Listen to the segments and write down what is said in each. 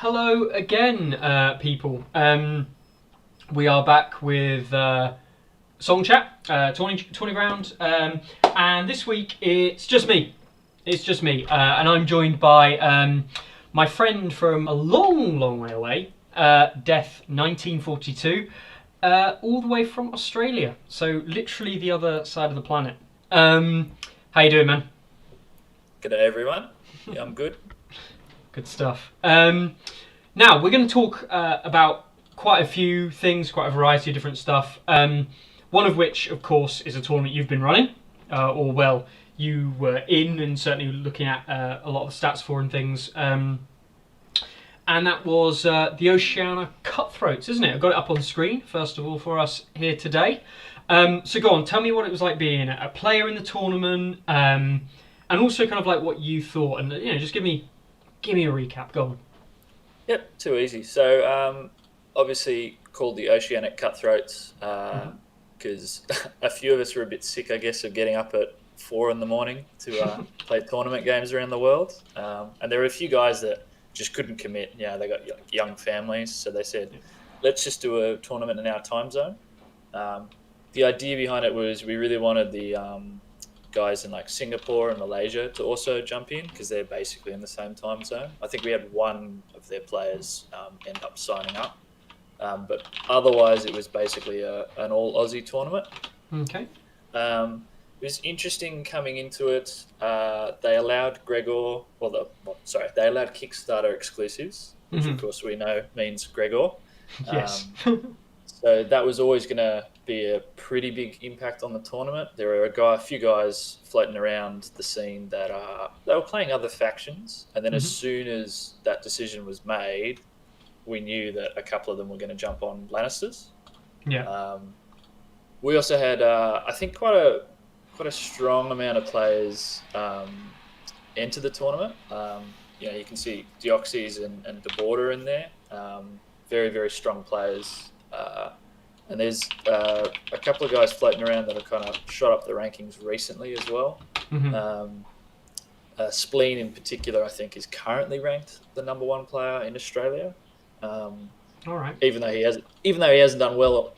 Hello again, people. We are back with Song Chat, Tourney Ground, and this week it's just me. And I'm joined by my friend from a long, long way away, Death 1942, all the way from Australia. So literally the other side of the planet. How you doing, man? G'day everyone. Yeah, I'm good. Good stuff. Now, we're going to talk about quite a few things, quite a variety of different stuff. One of which, of course, is a tournament you've been running, you were in and certainly looking at a lot of the stats for and things. And that was the Oceania Cutthroats, isn't it? I've got it up on the screen, first of all, for us here today. So go on, tell me what it was like being a player in the tournament, and also kind of like what you thought, and just give me a recap. Go on. Yep, too easy. So obviously called the Oceanic Cutthroats because a few of us were a bit sick, I guess, of getting up at 4 in the morning to play tournament games around the world. And there were a few guys that just couldn't commit. Yeah, they got young families, so they said, let's just do a tournament in our time zone. The idea behind it was we really wanted the guys in like Singapore and Malaysia to also jump in because they're basically in the same time zone. I think we had one of their players end up signing up, but otherwise it was basically an all Aussie tournament. Okay. It was interesting coming into it. They allowed they allowed Kickstarter exclusives, which of course we know means Gregor. Yes. So that was always going to be a pretty big impact on the tournament. There were a few guys floating around the scene that they were playing other factions, and then as soon as that decision was made, we knew that a couple of them were going to jump on Lannisters. Yeah. We also had, I think, quite a strong amount of players enter the tournament. You can see Deoxys and DeBorder in there. Very, very strong players. And there's a couple of guys floating around that have kind of shot up the rankings recently as well. Spleen in particular, I think, is currently ranked the number one player in Australia. All right. Even though he hasn't done well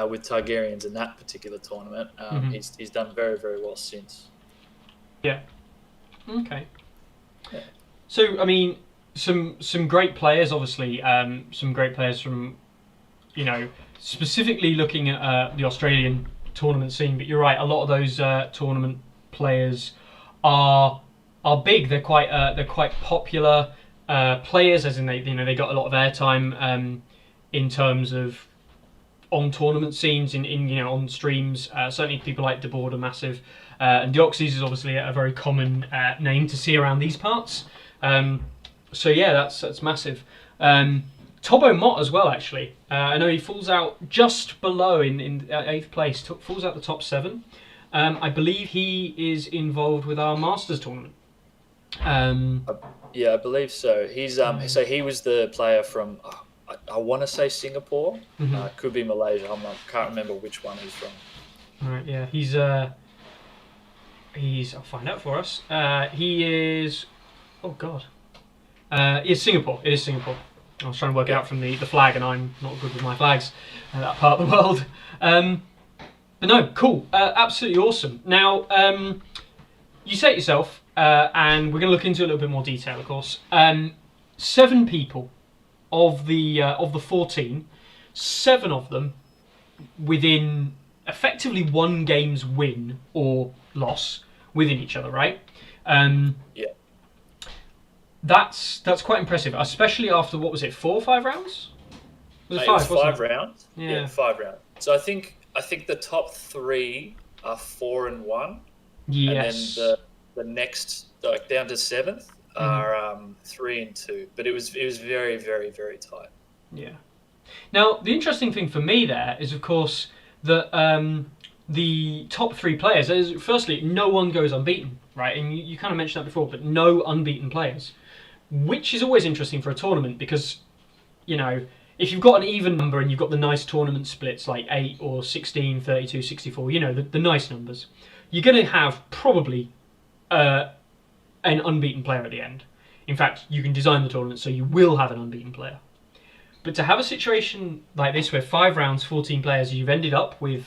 with Targaryens in that particular tournament, he's done very, very well since. Yeah. Okay. Yeah. So I mean, some great players, obviously. Some great players from, specifically looking at the Australian tournament scene. But you're right, a lot of those tournament players are big. They're quite popular players, as in they got a lot of airtime in terms of on tournament scenes in on streams. Certainly people like DeBoard are massive, and Deoxys is obviously a very common name to see around these parts. So yeah, that's massive. Tobo Mott as well, actually. I know he falls out just below in 8th place. Falls out the top 7. I believe he is involved with our Masters tournament. Yeah, I believe so. He's so he was the player from I want to say Singapore. Could be Malaysia. Can't remember which one he's from. All right. Yeah, he's. I'll find out for us. He is. Oh God. It's Singapore. It is Singapore. I was trying to work it out from the flag, and I'm not good with my flags in that part of the world. But no, cool. Absolutely awesome. Now, you say it yourself, and we're going to look into a little bit more detail, of course. 7 people of the 14, 7 of them within effectively one game's win or loss within each other, right? Yeah. That's quite impressive, especially after, what was it, 4 or 5 rounds? It was 5 rounds. Yeah, 5 rounds. So I think the top 3 are 4 and 1. Yes. And then the next, like down to 7th, are 3 and 2. But it was very, very, very tight. Yeah. Now the interesting thing for me there is, of course, that the top 3 players. Is, firstly, no one goes unbeaten, right? And you kind of mentioned that before, but no unbeaten players. Which is always interesting for a tournament because, if you've got an even number and you've got the nice tournament splits like 8 or 16, 32, 64, the nice numbers, you're going to have probably an unbeaten player at the end. In fact, you can design the tournament so you will have an unbeaten player. But to have a situation like this where 5 rounds, 14 players, you've ended up with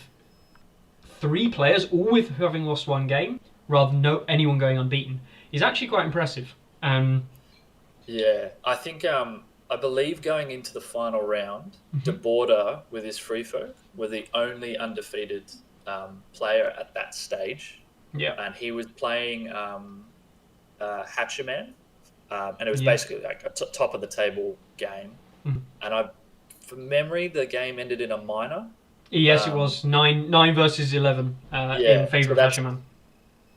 3 players, all with having lost one game, rather than anyone going unbeaten, is actually quite impressive. Yeah, I think I believe going into the final round, De Border with his free throw were the only undefeated player at that stage. Yeah, and he was playing Hatcherman, and it was basically like a top of the table game. And from memory, the game ended in a minor. Yes, it was 9 versus 11 in favour of Hashiman.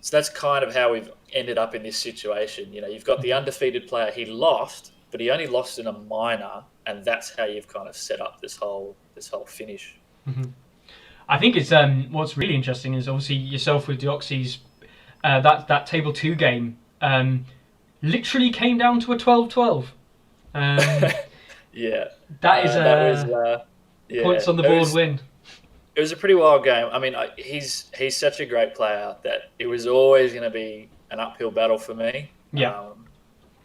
So that's kind of how we've ended up in this situation. You've got the undefeated player. He lost, but he only lost in a minor, and that's how you've kind of set up this whole finish. I think it's what's really interesting is obviously yourself with Deoxys, that table 2 game literally came down to a 12-12. Yeah, that is points on the board win. It was a pretty wild game. I mean, he's such a great player that it was always going to be an uphill battle for me. Yeah,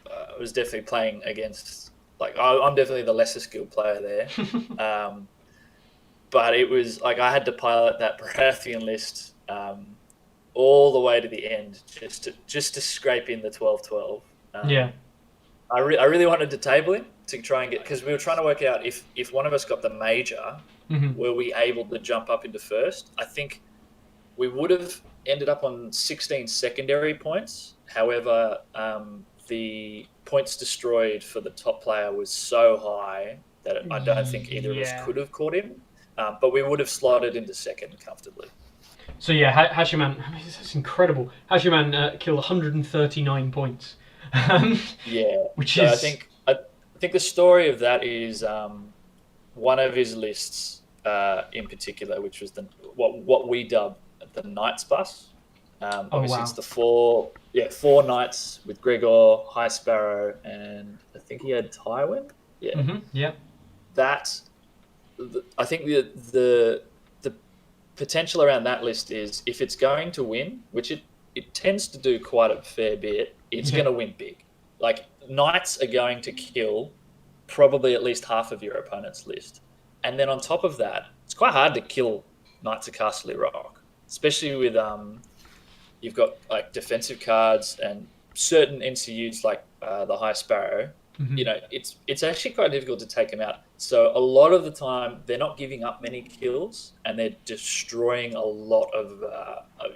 I was definitely playing against, like, I'm definitely the lesser skilled player there. But it was like I had to pilot that Baratheon list all the way to the end just to scrape in the 12-12. I really wanted to table him to try and get, because we were trying to work out if one of us got the major, were we able to jump up into first? I think we would have ended up on 16 secondary points. However, the points destroyed for the top player was so high that I don't think either of us could have caught him. But we would have slotted into second comfortably. So yeah, Hashiman, I mean, that's incredible. Hashiman killed 139 points. Which is... I think the story of that is one of his lists in particular, which was what we dub the Knights bus. Obviously, it's the four knights with Gregor, High Sparrow, and I think he had Tywin. I think the potential around that list is if it's going to win, which it tends to do quite a fair bit, it's going to win big. Like, Knights are going to kill probably at least half of your opponent's list. And then on top of that, it's quite hard to kill Knights of Castle Rock, especially with you've got like defensive cards and certain NCUs like the High Sparrow. It's actually quite difficult to take them out. So a lot of the time, they're not giving up many kills, and they're destroying a lot of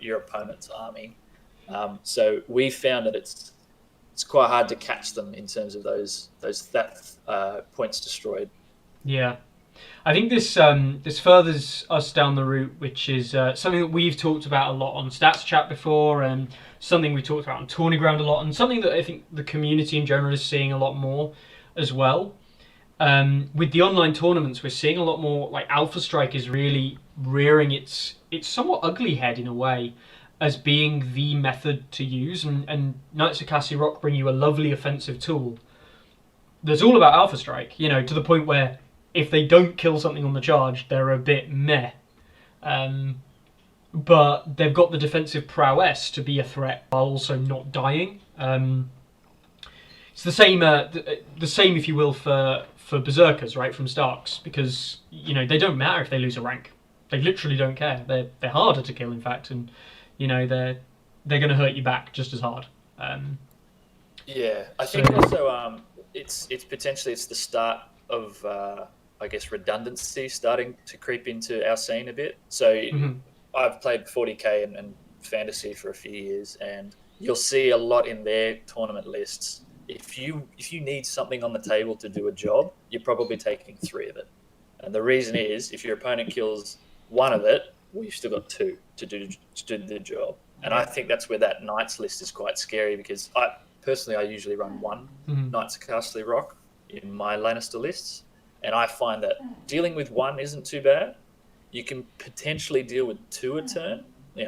your opponent's army. So we found that it's quite hard to catch them in terms of those points destroyed. Yeah, I think this furthers us down the route, which is something that we've talked about a lot on Stats Chat before, and something we talked about on Tourney Ground a lot, and something that I think the community in general is seeing a lot more as well. With the online tournaments, we're seeing a lot more, like, Alpha Strike is really rearing its somewhat ugly head in a way as being the method to use, and Knights of Castle Rock bring you a lovely offensive tool that's all about Alpha Strike, to the point where if they don't kill something on the charge, they're a bit meh. But they've got the defensive prowess to be a threat while also not dying. It's the same, if you will, for Berserkers, right, from Starks, because they don't matter if they lose a rank. They literally don't care. They're harder to kill, in fact, and they're going to hurt you back just as hard. I think also it's potentially the start of I guess redundancy starting to creep into our scene a bit. So I've played 40k and fantasy for a few years, and you'll see a lot in their tournament lists. If you need something on the table to do a job, you're probably taking 3 of it. And the reason is, if your opponent kills 1 of it, well, you've still got 2 to do the job. And I think that's where that Knights list is quite scary, because I usually run 1 Knights of Castle Rock in my Lannister lists. And I find that dealing with 1 isn't too bad. You can potentially deal with 2 a turn,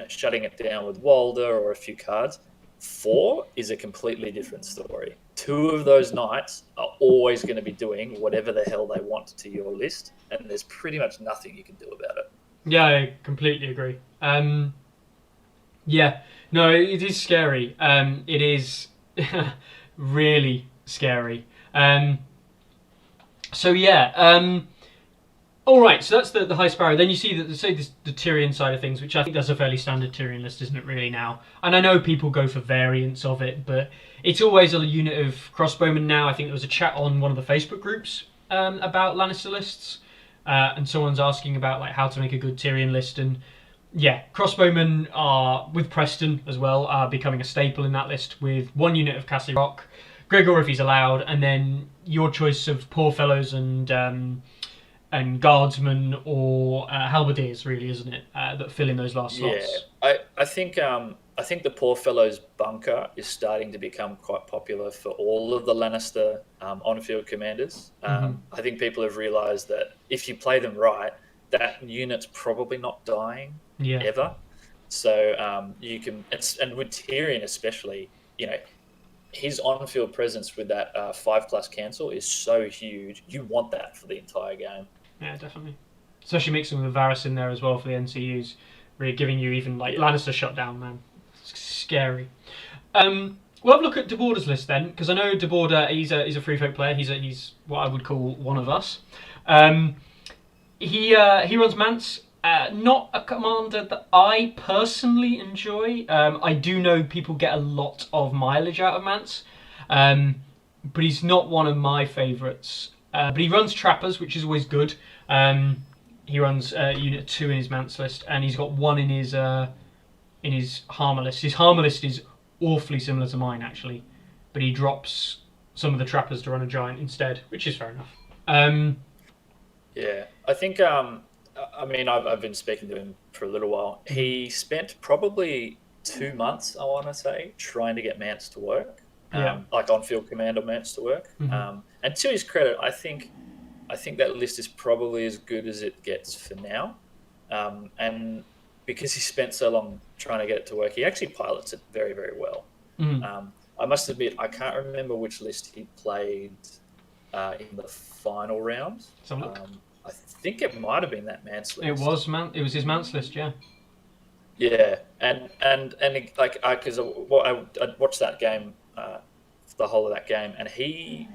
shutting it down with Walder or a few cards. 4 is a completely different story. 2 of those knights are always going to be doing whatever the hell they want to your list, and there's pretty much nothing you can do about it. Yeah, I completely agree. It is scary. It is really scary. So yeah. All right, so that's the High Sparrow. Then you see that the Tyrion side of things, which I think that's a fairly standard Tyrion list, isn't it? Really now, and I know people go for variants of it, but it's always a unit of crossbowmen now. I think there was a chat on one of the Facebook groups about Lannister lists, and someone's asking about like how to make a good Tyrion list, and yeah, crossbowmen are with Preston as well are becoming a staple in that list with one unit of Castle Rock, Gregor if he's allowed, and then your choice of poor fellows and guardsmen or halberdiers, really, isn't it? That fill in those last slots. Yeah, I think the poor fellow's bunker is starting to become quite popular for all of the Lannister on-field commanders. I think people have realised that if you play them right, that unit's probably not dying ever. So you can, and with Tyrion especially, his on-field presence with that 5+ cancel is so huge. You want that for the entire game. Yeah, definitely. Especially mixing with Varys in there as well for the NCUs, really giving you even like Lannister shutdown, man. It's scary. We'll have a look at DeBorder's list then, because I know DeBorder he's a free folk player. He's what I would call one of us. He runs Mance. Not a commander that I personally enjoy. I do know people get a lot of mileage out of Mance, but he's not one of my favourites. But he runs Trappers, which is always good. He runs Unit 2 in his Mance list, and he's got 1 in his Harmer list. His Harmer list is awfully similar to mine, actually, but he drops some of the Trappers to run a Giant instead, which is fair enough. Yeah, I think... I've been speaking to him for a little while. He spent probably 2 months, I want to say, trying to get Mance to work. Like on-field command on Mance to work. And to his credit, I think that list is probably as good as it gets for now. And because he spent so long trying to get it to work, he actually pilots it very, very well. I must admit, I can't remember which list he played in the final round. I think it might have been that Mance list. It was his Mance list, yeah. Yeah, and like because I watched that game, the whole of that game, and he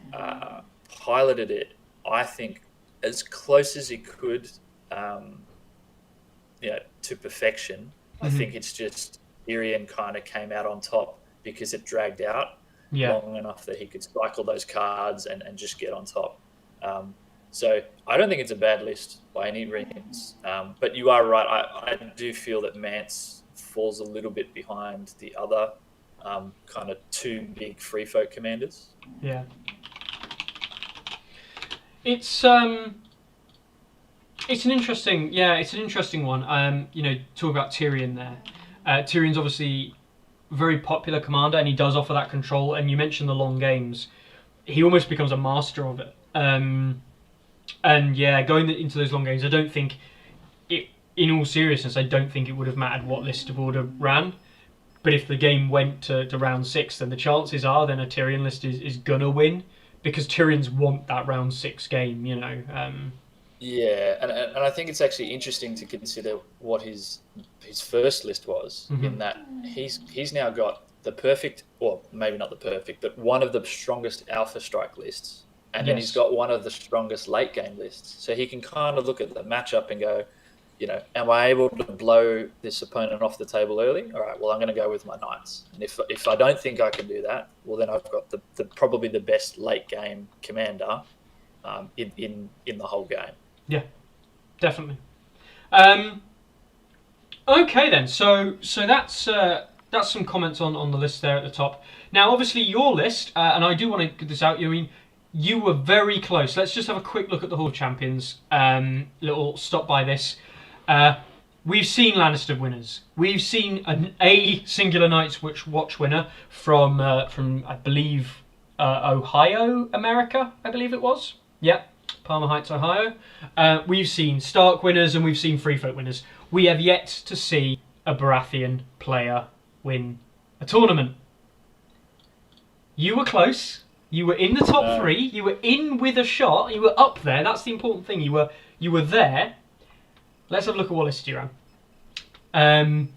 piloted it, I think, as close as he could, to perfection. I think it's just Tyrion kind of came out on top because it dragged out long enough that he could cycle those cards and just get on top. So I don't think it's a bad list by any means. But you are right. I do feel that Mance falls a little bit behind the other kind of 2 big free folk commanders. Yeah. It's an interesting one. Talk about Tyrion there. Tyrion's obviously a very popular commander, and he does offer that control. And you mentioned the long games. He almost becomes a master of it. And yeah, going into those long games, I don't think it. In all seriousness, I don't think it would have mattered what list of order ran. But if the game went to round 6, then the chances are then a Tyrion list is gonna win, because Tyrions want that round 6 game. Yeah, and I think it's actually interesting to consider what his first list was, in that he's now got the perfect, or maybe not the perfect, but one of the strongest Alpha Strike lists. And then he's got one of the strongest late game lists. So he can kind of look at the matchup and go, am I able to blow this opponent off the table early? All right, well, I'm going to go with my Knights. And if I don't think I can do that, well, then I've got the probably the best late game commander in the whole game. Yeah, definitely. Okay then, so that's some comments on the list there at the top. Now, obviously, your list, and I do want to get this out. You were very close. Let's just have a quick look at the Hall of Champions. Little stop by this. We've seen Lannister winners. We've seen a singular Night's Watch winner from I believe Ohio, America. I believe it was. Yep, Palmer Heights, Ohio. We've seen Stark winners and we've seen Free Folk winners. We have yet to see a Baratheon player win a tournament. You were close. You were in the top 3. You were in with a shot. You were up there. That's the important thing. You were there. Let's have a look at what list you ran.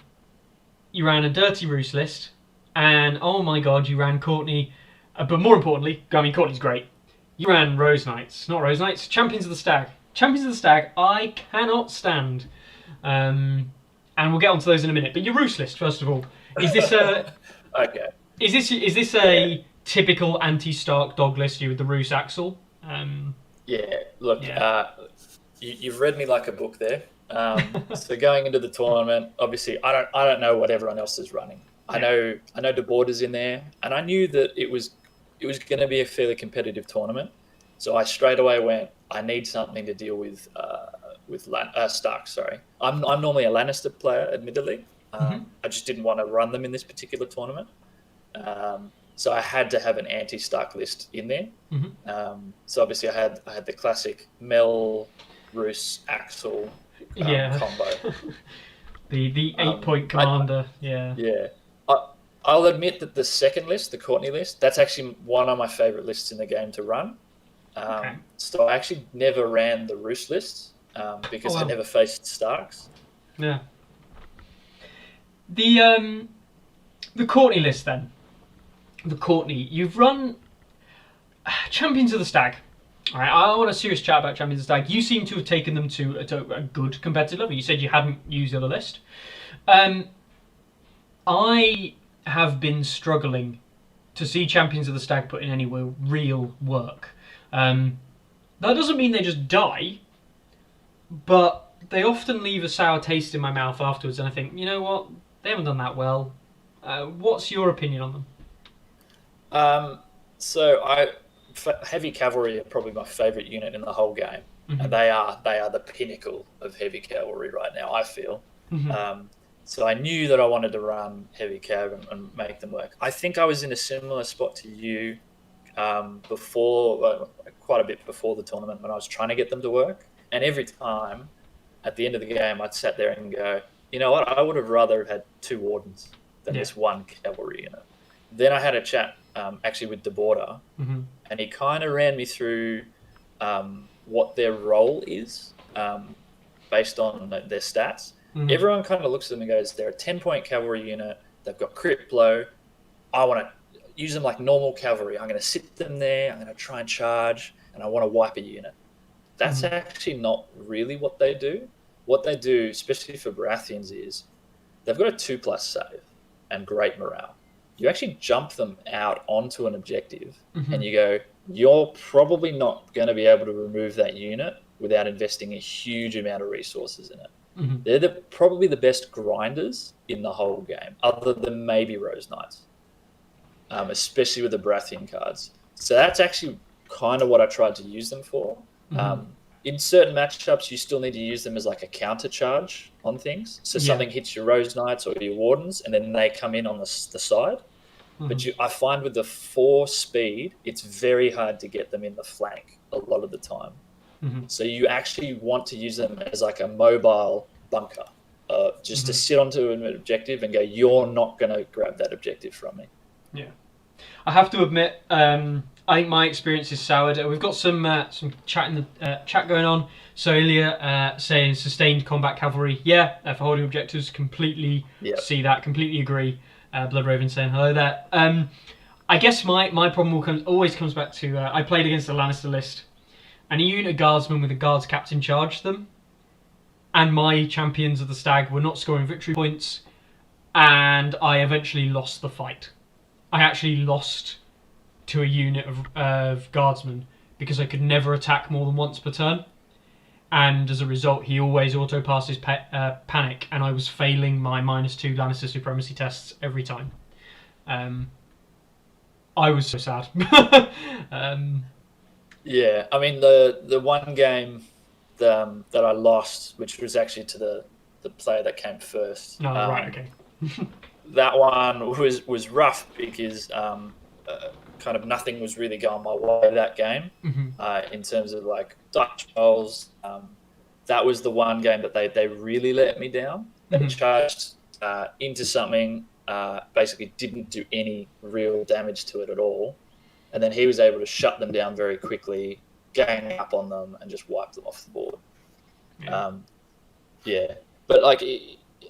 You ran a Dirty Roost list, and oh my god, you ran Courtney But more importantly, I mean, Courtney's great. You ran Rose Knights, not Rose Knights, Champions of the Stag. Champions of the Stag, I cannot stand. And we'll get onto those in a minute. But your Roos list, first of all, is this a Okay. is this Yeah. a typical anti-Stark dog list? You with the Roos Axel? Yeah. Look, Yeah. you've read me like a book there. So going into the tournament, obviously, I don't know what everyone else is running. I Yeah. know the borders in there, and I knew that it was going to be a fairly competitive tournament. So I straight away went, I need something to deal with Stark. Sorry, I'm normally a Lannister player, admittedly. Mm-hmm. I just didn't want to run them in this particular tournament. So I had to have an anti-Stark list in there. Mm-hmm. So obviously I had the classic Mel, Roos, Axel Yeah. combo. the 8-point I, commander. Yeah. yeah, I'll admit that the second list, the Courtney list, that's actually one of my favorite lists in the game to run. Okay. So I actually never ran the Roos list Oh because I wow. never faced Starks. Yeah. The Courtney list then. The Courtney, you've run Champions of the Stag. All right, I want a serious chat about Champions of the Stag. You seem to have taken them to a good competitive level. You said you hadn't used the other list. I have been struggling to see Champions of the Stag put in any real work. That doesn't mean they just die, but they often leave a sour taste in my mouth afterwards, and I think, you know what, they haven't done that well. What's your opinion on them? So heavy cavalry are probably my favorite unit in the whole game, and Mm-hmm. they are the pinnacle of heavy cavalry right now. I feel. Mm-hmm. So I knew that I wanted to run heavy cav and make them work. I think I was in a similar spot to you quite a bit before the tournament when I was trying to get them to work. And every time at the end of the game, I'd sat there and go, you know what? I would have rather had two wardens than Yeah. this one cavalry unit. Then I had a chat actually with the border, Mm-hmm. and he kind of ran me through what their role is based on their stats. Mm-hmm. Everyone kind of looks at them and goes, they're a 10-point cavalry unit. They've got crit blow. I want to use them like normal cavalry. I'm going to sit them there. I'm going to try and charge, and I want to wipe a unit. That's actually not really what they do. What they do, especially for Baratheons, is they've got a 2+ save and great morale. You actually jump them out onto an objective, and you go, you're probably not going to be able to remove that unit without investing a huge amount of resources in it. Mm-hmm. They're probably the best grinders in the whole game, other than maybe Rose Knights, especially with the Baratheon cards. So that's actually kind of what I tried to use them for. In certain matchups, you still need to use them as like a counter charge on things. So something hits your Rose Knights or your Wardens, and then they come in on the side. But I find with the 4 speed, it's very hard to get them in the flank a lot of the time. So you actually want to use them as like a mobile bunker, just to sit onto an objective and go, you're not going to grab that objective from me. Yeah. I have to admit, I think my experience is soured. We've got some chat in the chat going on. So Ilya saying sustained combat cavalry. Yeah, for holding objectives, completely see that, completely agree. Blood Raven saying hello there. I guess my problem always comes back to I played against the Lannister list, and a unit of guardsmen with a guards captain charged them, and my Champions of the Stag were not scoring victory points, and I eventually lost the fight. I actually lost to a unit of guardsmen because I could never attack more than once per turn, and as a result he always auto passes panic, and I was failing my -2 Lannister supremacy tests every time. I was so sad. Yeah, I mean the one game that I lost, which was actually to the player that came first. No, right, okay. That one was rough because kind of nothing was really going my way that game in terms of like Dutch goals. That was the one game that they really let me down. They charged into something, basically didn't do any real damage to it at all. And then he was able to shut them down very quickly, gang up on them, and just wipe them off the board. Yeah. But like,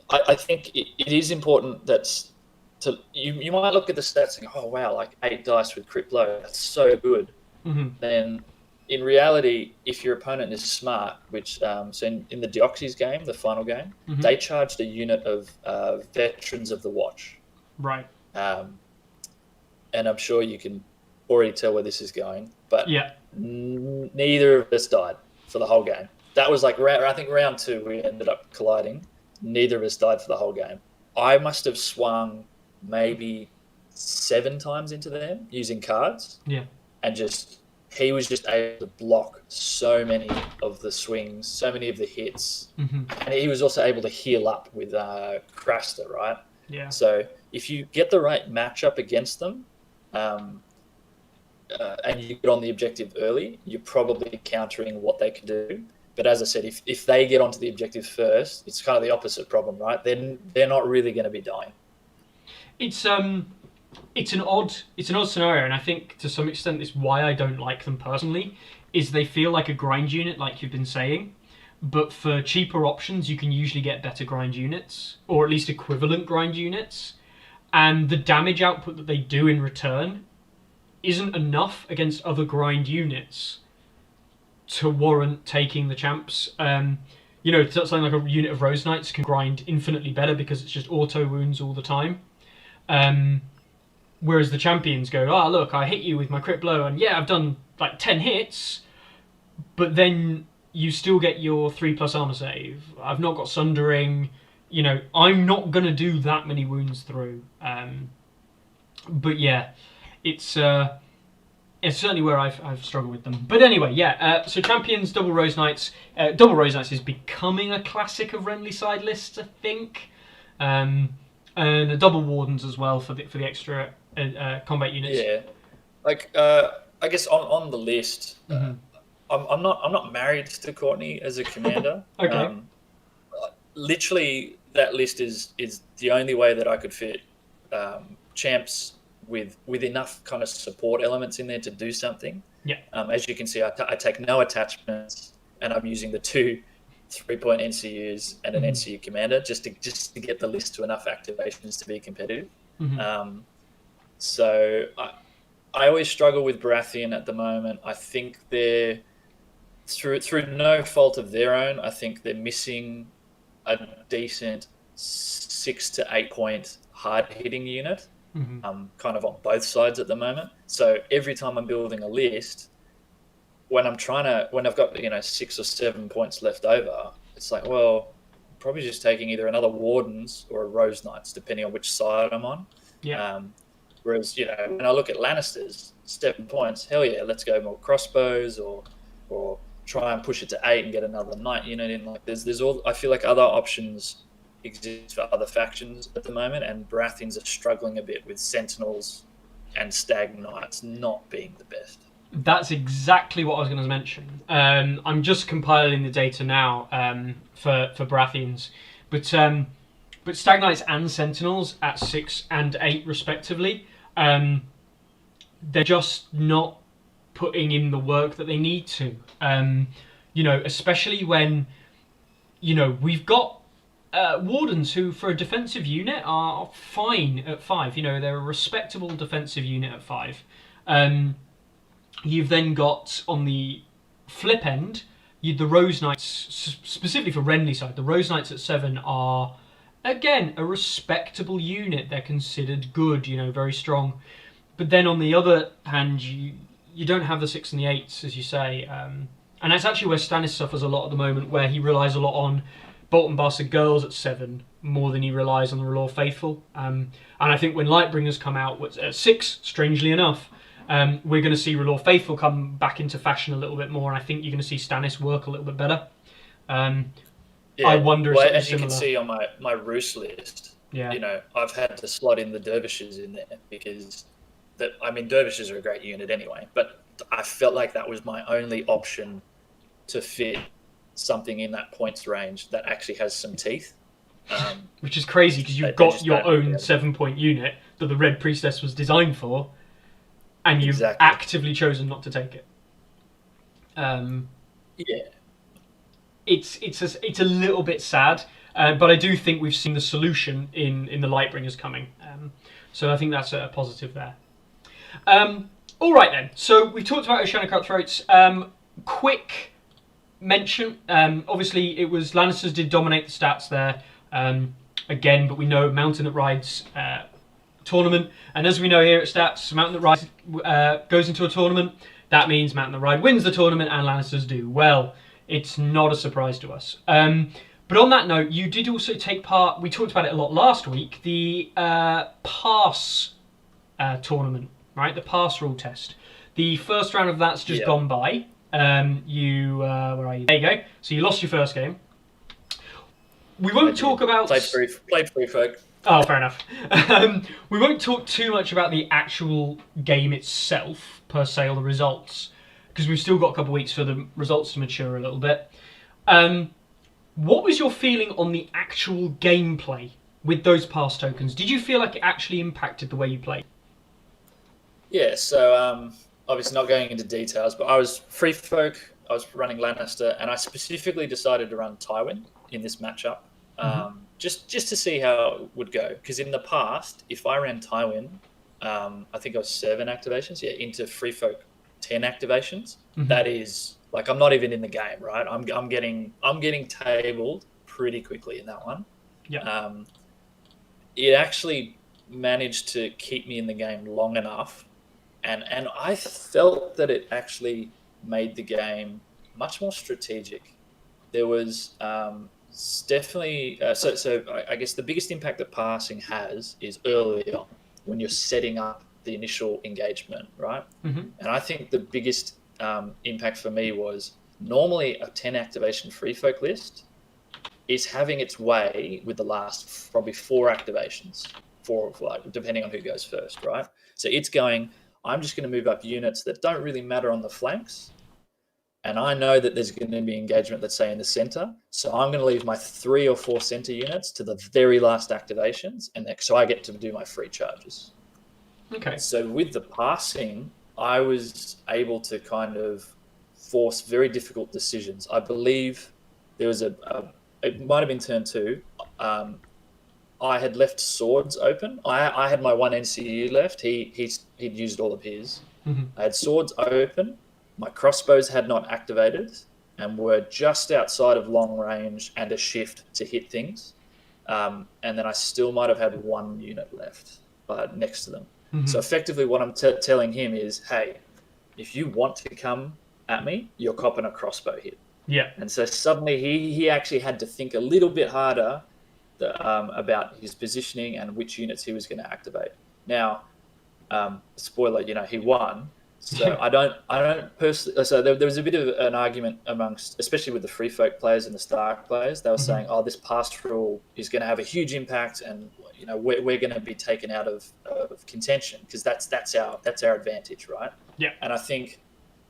I think it is important that you might look at the stats and go, oh wow, like 8 dice with crit blow, that's so good. Hmm. Then in reality, if your opponent is smart, which so in the Deoxys game, the final game, Hmm. they charged a unit of veterans of the watch, Right. um, and I'm sure you can already tell where this is going. But Yeah. neither of us died for the whole game. That was like I think round 2 we ended up colliding. Neither of us died for the whole game. I must have swung maybe 7 times into them using cards, Yeah. and just he was just able to block so many of the swings, so many of the hits, Hmm. and he was also able to heal up with Craster, right? Yeah. So if you get the right matchup against them, um, and you get on the objective early, you're probably countering what they can do. But as I said, if they get onto the objective first, it's kind of the opposite problem, right? Then they're not really going to be dying. It's it's an odd scenario, and I think to some extent it's why I don't like them personally. Is they feel like a grind unit, like you've been saying, but for cheaper options, you can usually get better grind units, or at least equivalent grind units, and the damage output that they do in return isn't enough against other grind units to warrant taking the champs. Something like a unit of Rose Knights can grind infinitely better because it's just auto wounds all the time. Um, Whereas the champions go, oh, look, I hit you with my crit blow, and yeah, I've done like 10 hits, but then you still get your 3+ armor save. I've not got sundering. I'm not going to do that many wounds through. But yeah, it's certainly where I've struggled with them. But anyway, yeah, so champions, Double Rose Knights. Double Rose Knights is becoming a classic of Renly side lists, I think. And the double wardens as well for the extra combat units. Yeah, like I guess on the list, Hmm. I'm not married to Courtney as a commander. Okay. Literally, that list is the only way that I could fit champs with enough kind of support elements in there to do something. Yeah. As you can see, I take no attachments, and I'm using the 2 3-point NCUs and an Mhm. NCU commander just to get the list to enough activations to be competitive. Mhm. So I always struggle with Baratheon at the moment. I think they're through no fault of their own. I think they're missing a decent 6 to 8 point hard hitting unit, Mhm. kind of on both sides at the moment. So every time I'm building a list, when I've got 6 or 7 points left over, it's like, well, I'm probably just taking either another Wardens or a Rose Knights, depending on which side I'm on. Yeah. Whereas, when I look at Lannisters, 7 points, hell yeah, let's go more crossbows or try and push it to 8 and get another knight unit in. Like there's all, I feel like other options exist for other factions at the moment, and Baratheons are struggling a bit with Sentinels and Stag Knights not being the best. That's exactly what I was going to mention. I'm just compiling the data now for Baratheons, but Stag Knights and Sentinels at 6 and 8 respectively, they're just not putting in the work that they need to. Especially when we've got Wardens who, for a defensive unit, are fine at 5. They're a respectable defensive unit at 5. You've then got, on the flip end, the Rose Knights, specifically for Renly side, the Rose Knights at 7 are, again, a respectable unit. They're considered good, very strong. But then on the other hand, you don't have the 6 and the 8s, as you say. And that's actually where Stannis suffers a lot at the moment, where he relies a lot on Bolton Bastard Girls at 7 more than he relies on the R'hllor Faithful. And I think when Lightbringers come out at 6, strangely enough, we're going to see R'hllor Faithful come back into fashion a little bit more, and I think you're going to see Stannis work a little bit better. Yeah, I wonder if as you similar. can see on my Roos list, Yeah. I've had to slot in the Dervishes in there because Dervishes are a great unit anyway, but I felt like that was my only option to fit something in that points range that actually has some teeth. Which is crazy because you've got your own 7-point unit that the Red Priestess was designed for, and you've actively chosen not to take it. Yeah. It's a little bit sad. But I do think we've seen the solution in the Lightbringers coming. So I think that's a positive there. All right then. So we talked about Oceanic Cutthroats. Quick mention. Obviously, it was Lannisters did dominate the stats there again, but we know Mountain that Rides tournament, and as we know here at Stats, Mountain that Rides goes into a tournament. That means Mountain that Ride wins the tournament, and Lannisters do well. It's not a surprise to us. But on that note, you did also take part. We talked about it a lot last week. The pass tournament, right? The pass rule test. The first round of that's just gone by. Where are you? There you go. So you lost your first game. We won't talk about... Played free folk. Oh, fair enough. We won't talk too much about the actual game itself, per se, or the results, because we've still got a couple of weeks for the results to mature a little bit. What was your feeling on the actual gameplay with those pass tokens? Did you feel like it actually impacted the way you played? Yeah, so obviously not going into details, but I was free folk, I was running Lannister, and I specifically decided to run Tywin in this matchup, just to see how it would go. Because in the past, if I ran Tywin, I think I was 7 activations, into free folk 10 activations. That is like, I'm not even in the game, right? I'm getting tabled pretty quickly in that one. Yeah. It actually managed to keep me in the game long enough, and I felt that it actually made the game much more strategic. There was definitely so I guess the biggest impact that passing has is early on when you're setting up the initial engagement, right? And I think the biggest impact for me was normally a 10 activation free folk list is having its way with the last probably 4 activations, 4 like, depending on who goes first, right? So it's going, I'm just going to move up units that don't really matter on the flanks, and I know that there's going to be engagement, let's say, in the center. So I'm going to leave my 3 or 4 center units to the very last activations, and so I get to do my free charges. Okay. So with the passing, I was able to kind of force very difficult decisions. I believe there was it might have been turn 2. I had left swords open. I had my 1 NCU left. He'd used all of his. I had swords open. My crossbows had not activated and were just outside of long range and a shift to hit things. And then I still might have had 1 unit left next to them. So effectively what I'm telling him is, hey, if you want to come at me, you're copping a crossbow hit. Yeah. And so suddenly he actually had to think a little bit harder about his positioning and which units he was going to activate. Now, spoiler, he won. So I don't personally. So there was a bit of an argument amongst, especially with the free folk players and the Stark players. They were saying, "Oh, this pass rule is going to have a huge impact, and we're going to be taken out of contention because that's our advantage, right?" Yeah. And I think,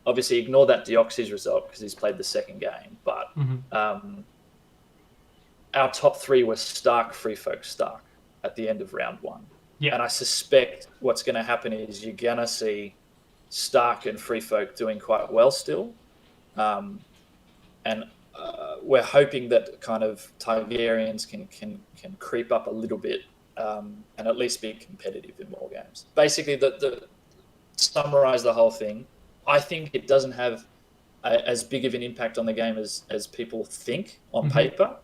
obviously, ignore that Deoxys result because he's played the second game, but our top 3 were Stark, free folk, Stark at the end of round 1. Yeah. And I suspect what's going to happen is you're going to see Stark and free folk doing quite well still, and we're hoping that kind of Targaryens can creep up a little bit and at least be competitive in more games. Basically, to summarize the whole thing, I think it doesn't have as big of an impact on the game as people think on paper,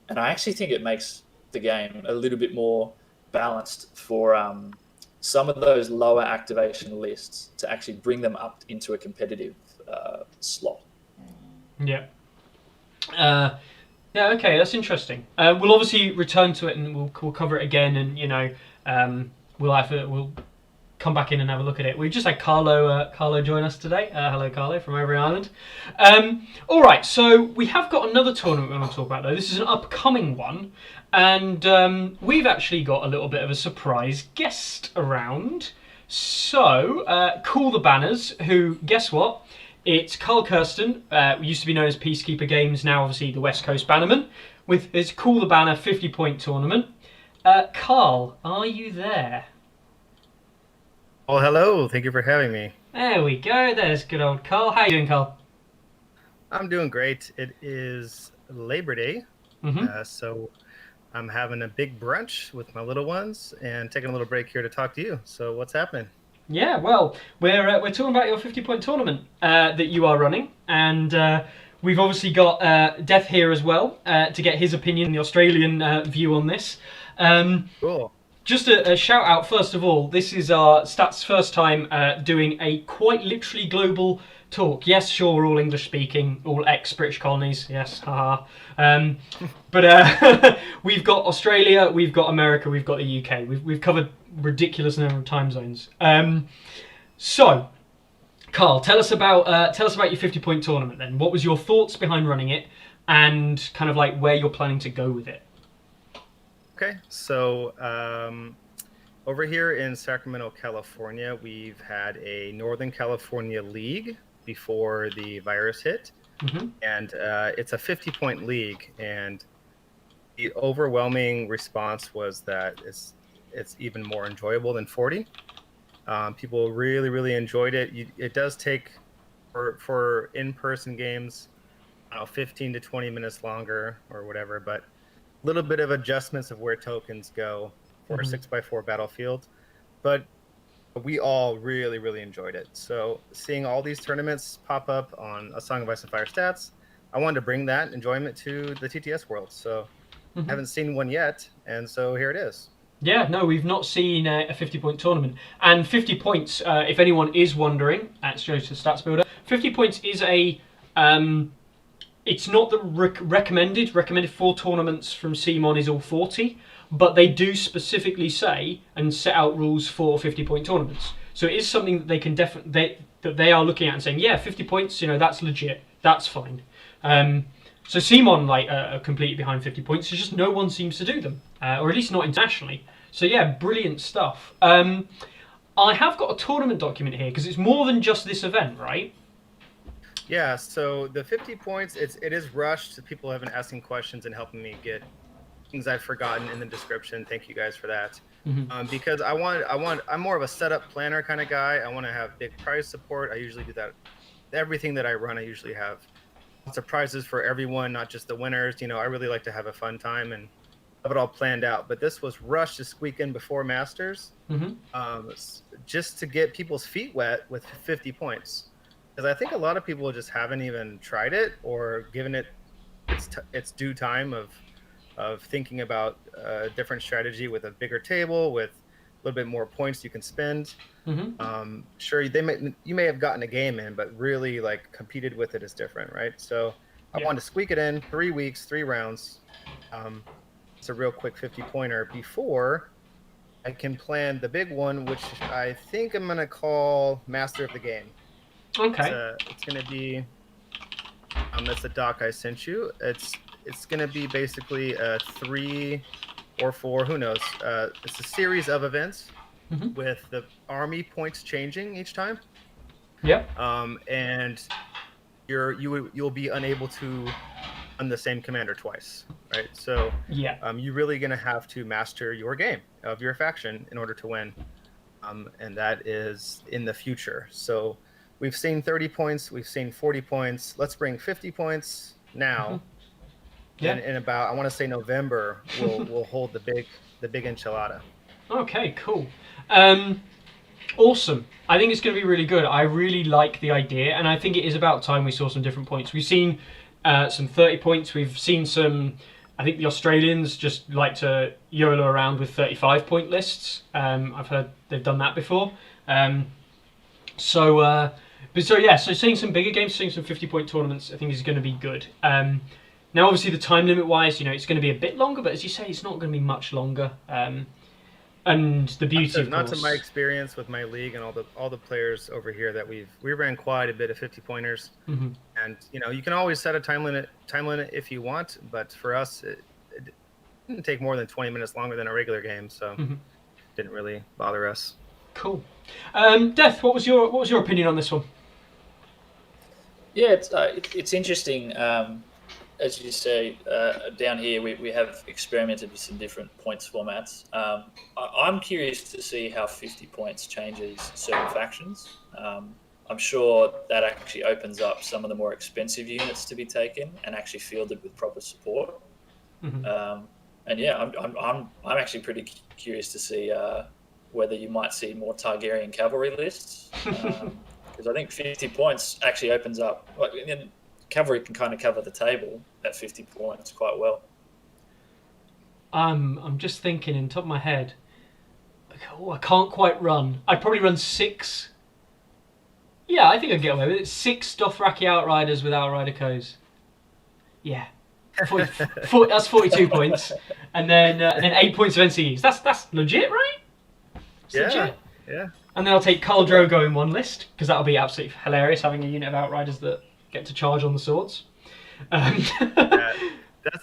and I actually think it makes the game a little bit more balanced for some of those lower activation lists to actually bring them up into a competitive slot. Yeah. Yeah. Okay, that's interesting. We'll obviously return to it and we'll cover it again, and we'll come back in and have a look at it. We've just had Carlo join us today. Hello, Carlo from over in Ireland. All right, so we have got another tournament we want to talk about though. This is an upcoming one, and we've actually got a little bit of a surprise guest around. So, Cool the Banners, who, guess what? It's Carl Kirsten, used to be known as Peacekeeper Games, now obviously the West Coast Bannerman, with his Cool the Banner 50-point tournament. Carl, are you there? Oh, hello. Thank you for having me. There we go. There's good old Carl. How you doing, Carl? I'm doing great. It is Labor Day, so I'm having a big brunch with my little ones and taking a little break here to talk to you. So what's happening? Yeah, well, we're talking about your 50-point tournament that you are running, and we've obviously got Death here as well to get his opinion, the Australian view on this. Um, Cool. just a shout out, first of all, this is our Stats first time doing a quite literally global talk. Yes, sure, we're all English speaking, all ex-British colonies, yes, haha. But we've got Australia, we've got America, we've got the UK. We've covered ridiculous number of time zones. So, Carl, tell us about your 50-point tournament then. What was your thoughts behind running it, and kind of like where you're planning to go with it? Okay. So over here in Sacramento, California, we've had a Northern California League before the virus hit, and it's a 50-point league, and the overwhelming response was that it's even more enjoyable than 40. People really, really enjoyed it. It does take for in-person games, 15 to 20 minutes longer or whatever, but a little bit of adjustments of where tokens go for a 6x4 battlefield. But we all really, really enjoyed it. So seeing all these tournaments pop up on A Song of Ice and Fire Stats, I wanted to bring that enjoyment to the TTS world. So I haven't seen one yet, and so here it is. Yeah, no, we've not seen a 50-point tournament. And 50 points, if anyone is wondering, let's go to the Stats Builder. 50 points is a... it's not the recommended for tournaments from CMON is all 40, but they do specifically say and set out rules for 50-point tournaments. So it is something that they can definitely... that they are looking at and saying, yeah, 50 points, that's legit, that's fine. So CMON are completely behind 50 points. It's just no one seems to do them, or at least not internationally. So yeah, brilliant stuff. I have got a tournament document here because it's more than just this event, right? Yeah. So the 50 points, it is rushed. People have been asking questions and helping me get things I've forgotten in the description. Thank you guys for that. Because I'm more of a setup planner kind of guy. I want to have big prize support. I usually do that. Everything that I run, I usually have lots of prizes for everyone, not just the winners. I really like to have a fun time and have it all planned out. But this was rushed to squeak in before Masters, just to get people's feet wet with 50 points. Because I think a lot of people just haven't even tried it or given it its due time of thinking about a different strategy with a bigger table, with a little bit more points you can spend. Sure, you may have gotten a game in, but really competed with it is different, right? So I wanted to squeak it in 3 weeks, 3 rounds. It's a real quick 50-pointer before I can plan the big one, which I think I'm gonna call Master of the Game. Okay. It's gonna be that's the doc I sent you. It's gonna be basically a 3 or 4, who knows. It's a series of events with the army points changing each time. Yep. And you'll be unable to run the same commander twice, right? So you're really gonna have to master your game of your faction in order to win, and that is in the future. So we've seen 30 points, we've seen 40 points. Let's bring 50 points now. In about, I want to say November, we'll hold the big enchilada. Okay, cool. Awesome. I think it's going to be really good. I really like the idea, and I think it is about time we saw some different points. We've seen some 30 points. We've seen some. I think the Australians just like to YOLO around with 35-point lists. I've heard they've done that before. So seeing some bigger games, seeing some 50-point tournaments, I think is going to be good. Now, obviously, the time limit wise, it's going to be a bit longer, but as you say, it's not going to be much longer. And the beauty, not to my experience with my league and all the players over here that we ran quite a bit of 50-pointers, and you can always set a time limit if you want, but for us, it didn't take more than 20 minutes longer than a regular game, so it didn't really bother us. Cool. Death, what was your opinion on this one? Yeah, it's interesting. As you say, down here we have experimented with some different points formats. I'm curious to see how 50 points changes certain factions. I'm sure that actually opens up some of the more expensive units to be taken and actually fielded with proper support. And yeah, I'm actually pretty curious to see whether you might see more Targaryen cavalry lists, because I think 50 points actually opens up. Like, cavalry can kind of cover the table at 50 points quite well. I'm just thinking in the top of my head. Oh, I can't quite run. I'd probably run 6. Yeah, I think I'd get away with it. 6 Dothraki Outriders with Outrider Co's. Yeah. 40, that's 42 points. And then 8 points of NCEs. That's legit, right? Yeah. And then I'll take Khal Drogo in one list, because that'll be absolutely hilarious, having a unit of Outriders that get to charge on the swords.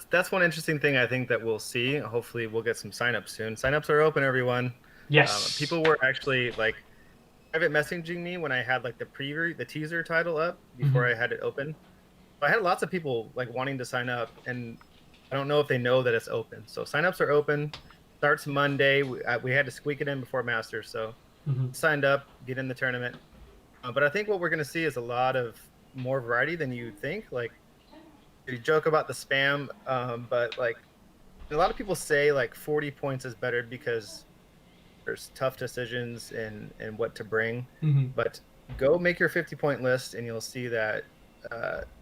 That's one interesting thing I think that we'll see. Hopefully we'll get some signups soon. Signups are open, everyone. Yes. People were actually like private messaging me when I had like the teaser title up before I had it open. I had lots of people like wanting to sign up, and I don't know if they know that it's open. So signups are open. Starts Monday. We had to squeak it in before Masters, so signed up, get in the tournament. But I think what we're going to see is a lot of more variety than you think. Like, you joke about the spam, but like a lot of people say like 40 points is better because there's tough decisions and what to bring. But go make your 50-point list, and you'll see that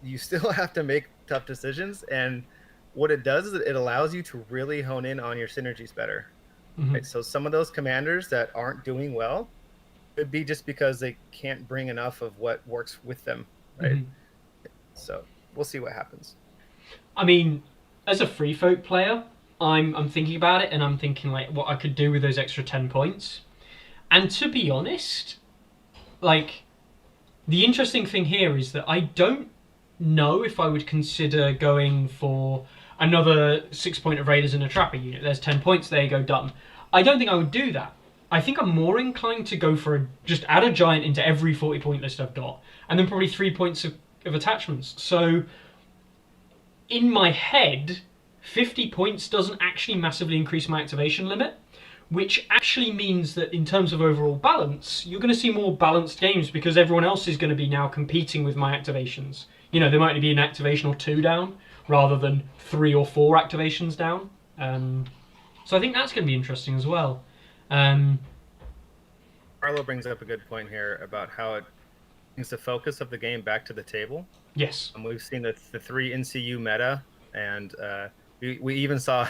you still have to make tough decisions. And what it does is it allows you to really hone in on your synergies better. Right? So some of those commanders that aren't doing well could be just because they can't bring enough of what works with them, right? So we'll see what happens. I mean, as a free folk player, I'm thinking about it, and I'm thinking like what I could do with those extra 10 points. And to be honest, like, the interesting thing here is that I don't know if I would consider going for another 6 point of Raiders and a Trapper unit. There's 10 points, there you go, done. I don't think I would do that. I think I'm more inclined to go for just add a giant into every 40 point list I've got, and then probably 3 points of attachments. So in my head, 50 points doesn't actually massively increase my activation limit, which actually means that in terms of overall balance, you're going to see more balanced games because everyone else is going to be now competing with my activations. You know, there might be an activation or 2 down rather than 3 or 4 activations down. So I think that's going to be interesting as well. Carlo brings up a good point here about how it brings the focus of the game back to the table. Yes. We've seen the 3 NCU meta, and we even saw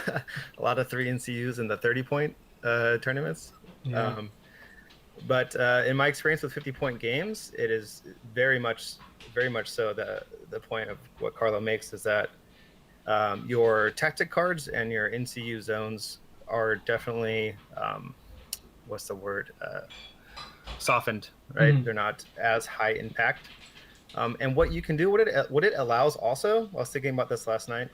a lot of 3 NCUs in the 30-point tournaments. Yeah. But in my experience with 50-point games, it is very much so the point of what Carlo makes is that your tactic cards and your NCU zones are definitely what's the word, softened, right? They're not as high impact. And what you can do, what it allows also, I was thinking about this last night,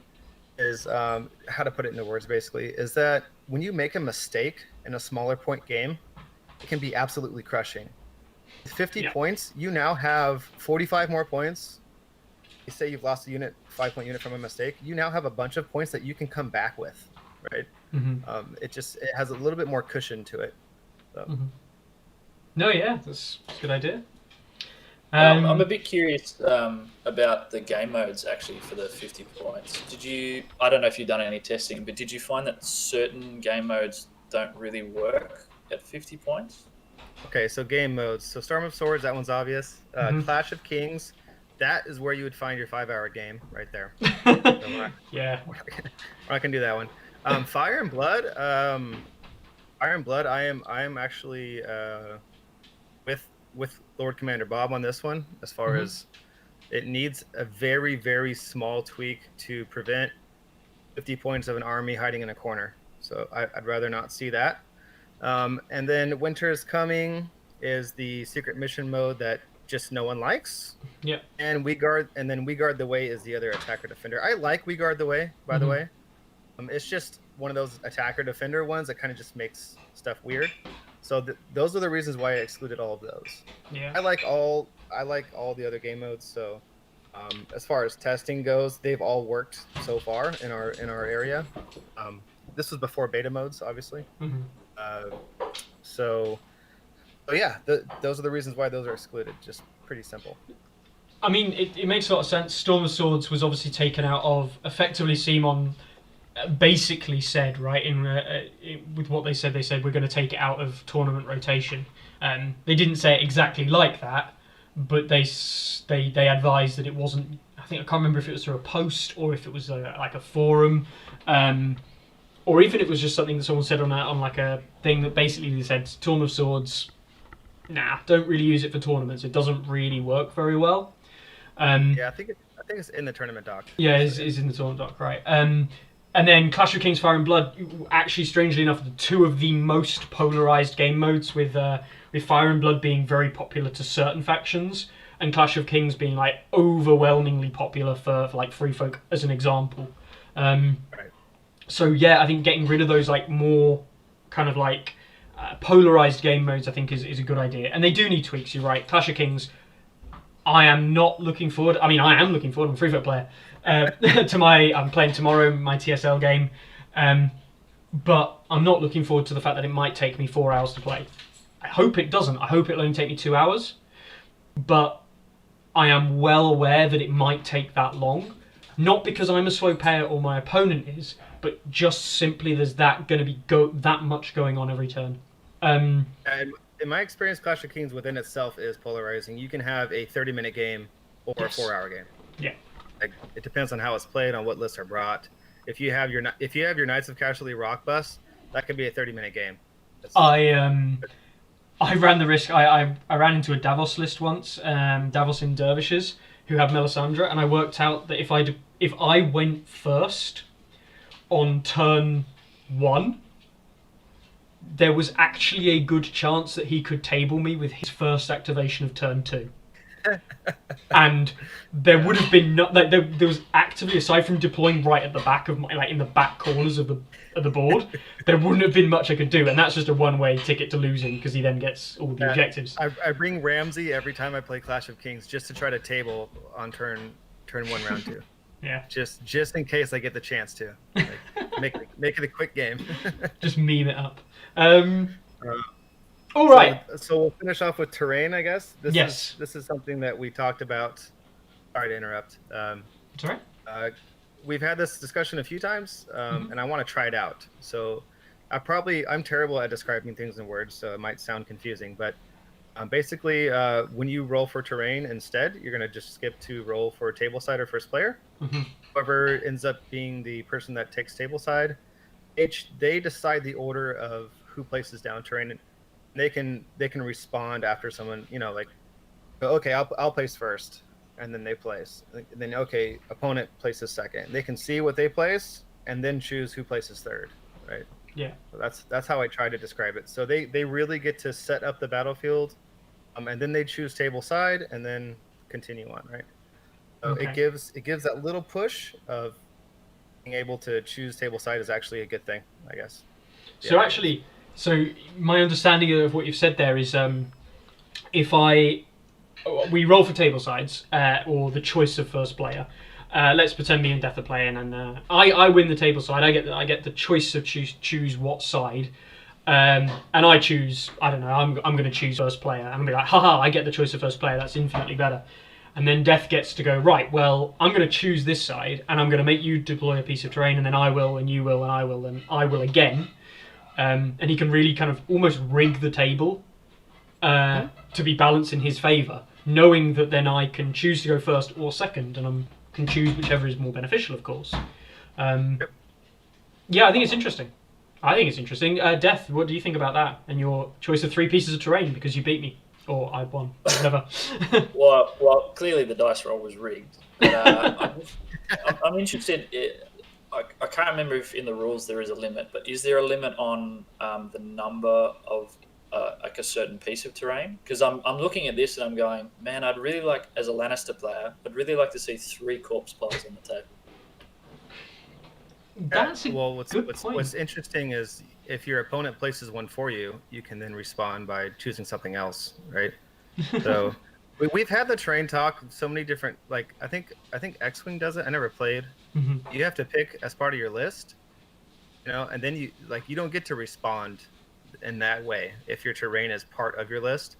is how to put it into words basically, is that when you make a mistake in a smaller point game, it can be absolutely crushing. With 50 points, you now have 45 more points. You say you've lost a unit, 5-point unit from a mistake, you now have a bunch of points that you can come back with, right? It has a little bit more cushion to it. So. No, yeah, that's a good idea. I'm a bit curious about the game modes actually for the 50 points. I don't know if you've done any testing, but did you find that certain game modes don't really work at 50 points? Okay, so game modes. So Storm of Swords, that one's obvious. Clash of Kings, that is where you would find your 5-hour game right there. Yeah. We're not gonna do that one. Fire and Blood. I am actually with Lord Commander Bob on this one, as far as it needs a very, very small tweak to prevent 50 points of an army hiding in a corner. So I'd rather not see that. And then Winter is Coming is the secret mission mode that just no one likes. Yeah. And We Guard the Way is the other attacker defender. I like We Guard the Way, by the way. It's just one of those attacker defender ones that kind of just makes stuff weird. So those are the reasons why I excluded all of those. Yeah. I like all the other game modes. So as far as testing goes, they've all worked so far in our area. This was before beta modes, obviously. So yeah, those are the reasons why those are excluded. Just pretty simple. I mean, it makes a lot of sense. Storm of Swords was obviously taken out of effectively Simon basically said, right, with what they said we're going to take it out of tournament rotation. They didn't say it exactly like that, but they advised that it wasn't. I think I can't remember if it was through a post or if it was like a forum, or even if it was just something that someone said on like a thing that basically they said Tournament of Swords. Nah, don't really use it for tournaments. It doesn't really work very well. Yeah, I think it's in the tournament doc. Yeah, is in the tournament doc, right? And then Clash of Kings Fire and Blood, actually, strangely enough, the two of the most polarized game modes, with Fire and Blood being very popular to certain factions, and Clash of Kings being like overwhelmingly popular for like free folk, as an example. Right. So yeah, I think getting rid of those like more kind of like polarized game modes, I think is a good idea. And they do need tweaks. You're right. Clash of Kings, I am not looking forward. I mean, I am looking forward. I'm a free folk player. I'm playing tomorrow my TSL game, but I'm not looking forward to the fact that it might take me 4 hours to play. I hope it doesn't. I hope it'll only take me 2 hours, but I am well aware that it might take that long. Not because I'm a slow player or my opponent is, but just simply there's that going to be that much going on every turn. And in my experience, Clash of Kings within itself is polarizing. You can have a 30-minute game or a 4-hour game. Yeah. Like, it depends on how it's played, on what lists are brought. If you have your Knights of Casualty Rock Bus, that could be a 30-minute game. I ran the risk. I ran into a Davos list once, Davos in Dervishes, who have Melisandre, and I worked out that if I went first on turn 1, there was actually a good chance that he could table me with his first activation of turn 2. And there would have been there was actively, aside from deploying right at the back of my, like in the back corners of the board, there wouldn't have been much I could do, and that's just a one-way ticket to losing because he then gets all the objectives. I bring Ramsey every time I play Clash of Kings just to try to table on turn 1, round 2. Yeah, just in case I get the chance to, like, make it a quick game. Just meme it up. All right. So we'll finish off with terrain, I guess. Yes. This is something that we talked about. Sorry to interrupt. It's all right. We've had this discussion a few times, and I want to try it out. So I'm terrible at describing things in words, so it might sound confusing. But basically, when you roll for terrain instead, you're going to just skip to roll for tableside or first player. Mm-hmm. Whoever ends up being the person that takes tableside, they decide the order of who places down terrain. They can respond after someone, like, okay, I'll place first, and then they place. And then, okay, opponent places second. They can see what they place and then choose who places third, right? Yeah. So that's how I try to describe it. So they really get to set up the battlefield, and then they choose table side and then continue on, right? So Okay. it gives that little push of being able to choose table side is actually a good thing, I guess. So Yeah. actually, my understanding of what you've said there is, if we roll for table sides or the choice of first player. Let's pretend me and Death are playing, and I win the table side. I get the choice of choose what side, and I choose. I don't know. I'm going to choose first player. I'm going to be like, haha! I get the choice of first player. That's infinitely better. And then Death gets to go, right, well, I'm going to choose this side, and I'm going to make you deploy a piece of terrain, and then I will, and you will, and I will, and I will again. And he can really kind of almost rig the table to be balanced in his favour, knowing that then I can choose to go first or second, and I can choose whichever is more beneficial, of course. Yeah, I think it's interesting. Death, what do you think about that and your choice of 3 pieces of terrain because you beat me? Or I won, whatever. Well, clearly the dice roll was rigged. But, I'm interested. I can't remember if in the rules there is a limit, but is there a limit on the number of like a certain piece of terrain? Because I'm looking at this and I'm going, man, I'd really like, as a Lannister player, I'd really like to see 3 corpse piles on the table. That's a good point. What's interesting is if your opponent places one for you, you can then respond by choosing something else, right? So we've had the terrain talk so many different, like I think X-Wing does it. I never played. Mm-hmm. You have to pick as part of your list, and then you don't get to respond in that way if your terrain is part of your list.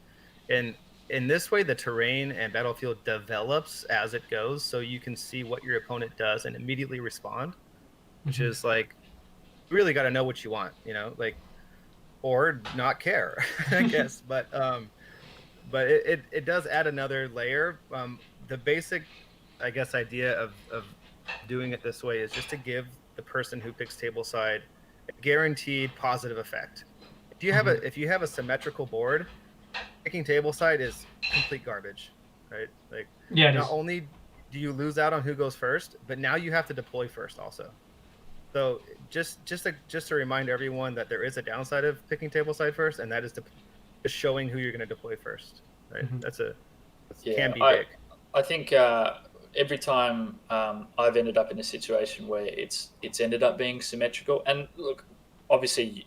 And in this way, the terrain and battlefield develops as it goes, so you can see what your opponent does and immediately respond. which is like, you really got to know what you want, like, or not care, I guess. But it does add another layer. The basic, I guess, idea of doing it this way is just to give the person who picks tableside a guaranteed positive effect. If you have a symmetrical board, picking tableside is complete garbage, right? Like, Yeah, it not is. only do you lose out on who goes first, but now you have to deploy first also. So just to remind everyone that there is a downside of picking tableside first, and that is just showing who you're going to deploy first, right? Can be big. I think every time I've ended up in a situation where it's ended up being symmetrical, and look, obviously,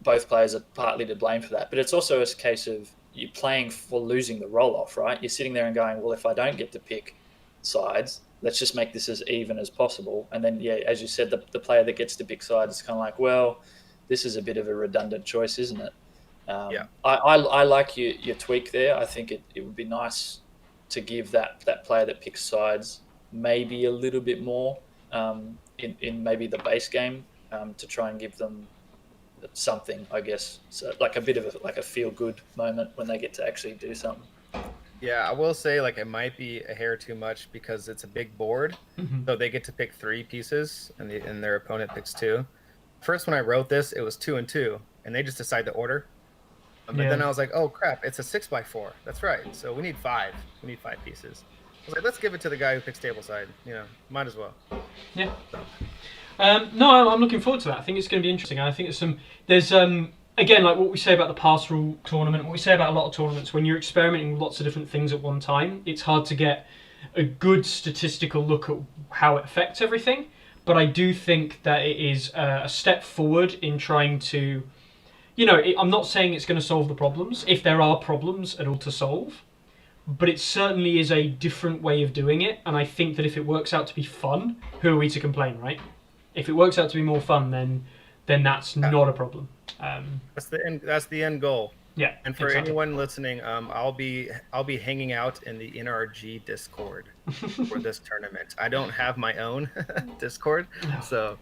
both players are partly to blame for that, but it's also a case of you playing for losing the roll off, right? You're sitting there and going, well, if I don't get to pick sides, let's just make this as even as possible. And then, yeah, as you said, the player that gets to pick sides is kind of like, well, this is a bit of a redundant choice, isn't it? Yeah. I like your tweak there. I think it would be nice to give that player that picks sides maybe a little bit more in maybe the base game to try and give them something, I guess. So like a bit of a feel good moment when they get to actually do something. Yeah, I will say, like, it might be a hair too much because it's a big board, so they get to pick 3 pieces, and their opponent picks 2. First, when I wrote this, it was 2 and 2, and they just decide the order. But then I was like, oh crap, it's a 6x4. That's right. So we need 5. We need 5 pieces. I was like, let's give it to the guy who picks tableside. Might as well. Yeah. No, I'm looking forward to that. I think it's going to be interesting. I think there's again, like what we say about the pastoral tournament, what we say about a lot of tournaments, when you're experimenting with lots of different things at one time, it's hard to get a good statistical look at how it affects everything. But I do think that it is a step forward in trying to, I'm not saying it's going to solve the problems, if there are problems at all to solve, but it certainly is a different way of doing it. And I think that if it works out to be fun, who are we to complain, right? If it works out to be more fun, then that's not a problem. That's the end goal. Yeah. And for anyone listening, I'll be hanging out in the NRG Discord for this tournament. I don't have my own Discord, so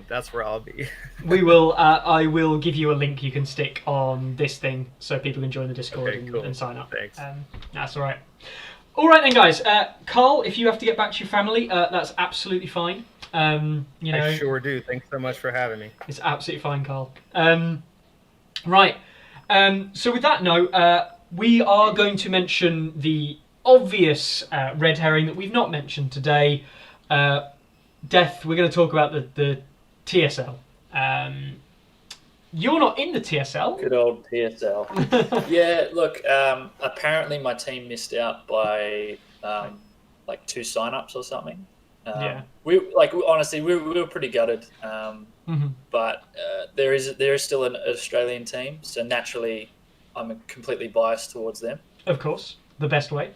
that's where I'll be. We will. I will give you a link you can stick on this thing so people can join the Discord and sign up. Thanks. That's all right. All right then, guys. Carl, if you have to get back to your family, that's absolutely fine. I sure do. Thanks so much for having me. It's absolutely fine, Carl. Right. So with that note, we are going to mention the obvious red herring that we've not mentioned today. Death, we're going to talk about the TSL. You're not in the TSL. Good old TSL. Yeah, look, apparently my team missed out by like 2 sign-ups or something. Yeah. Honestly, we were pretty gutted. But there is still an Australian team, so naturally I'm completely biased towards them. Of course, the best way.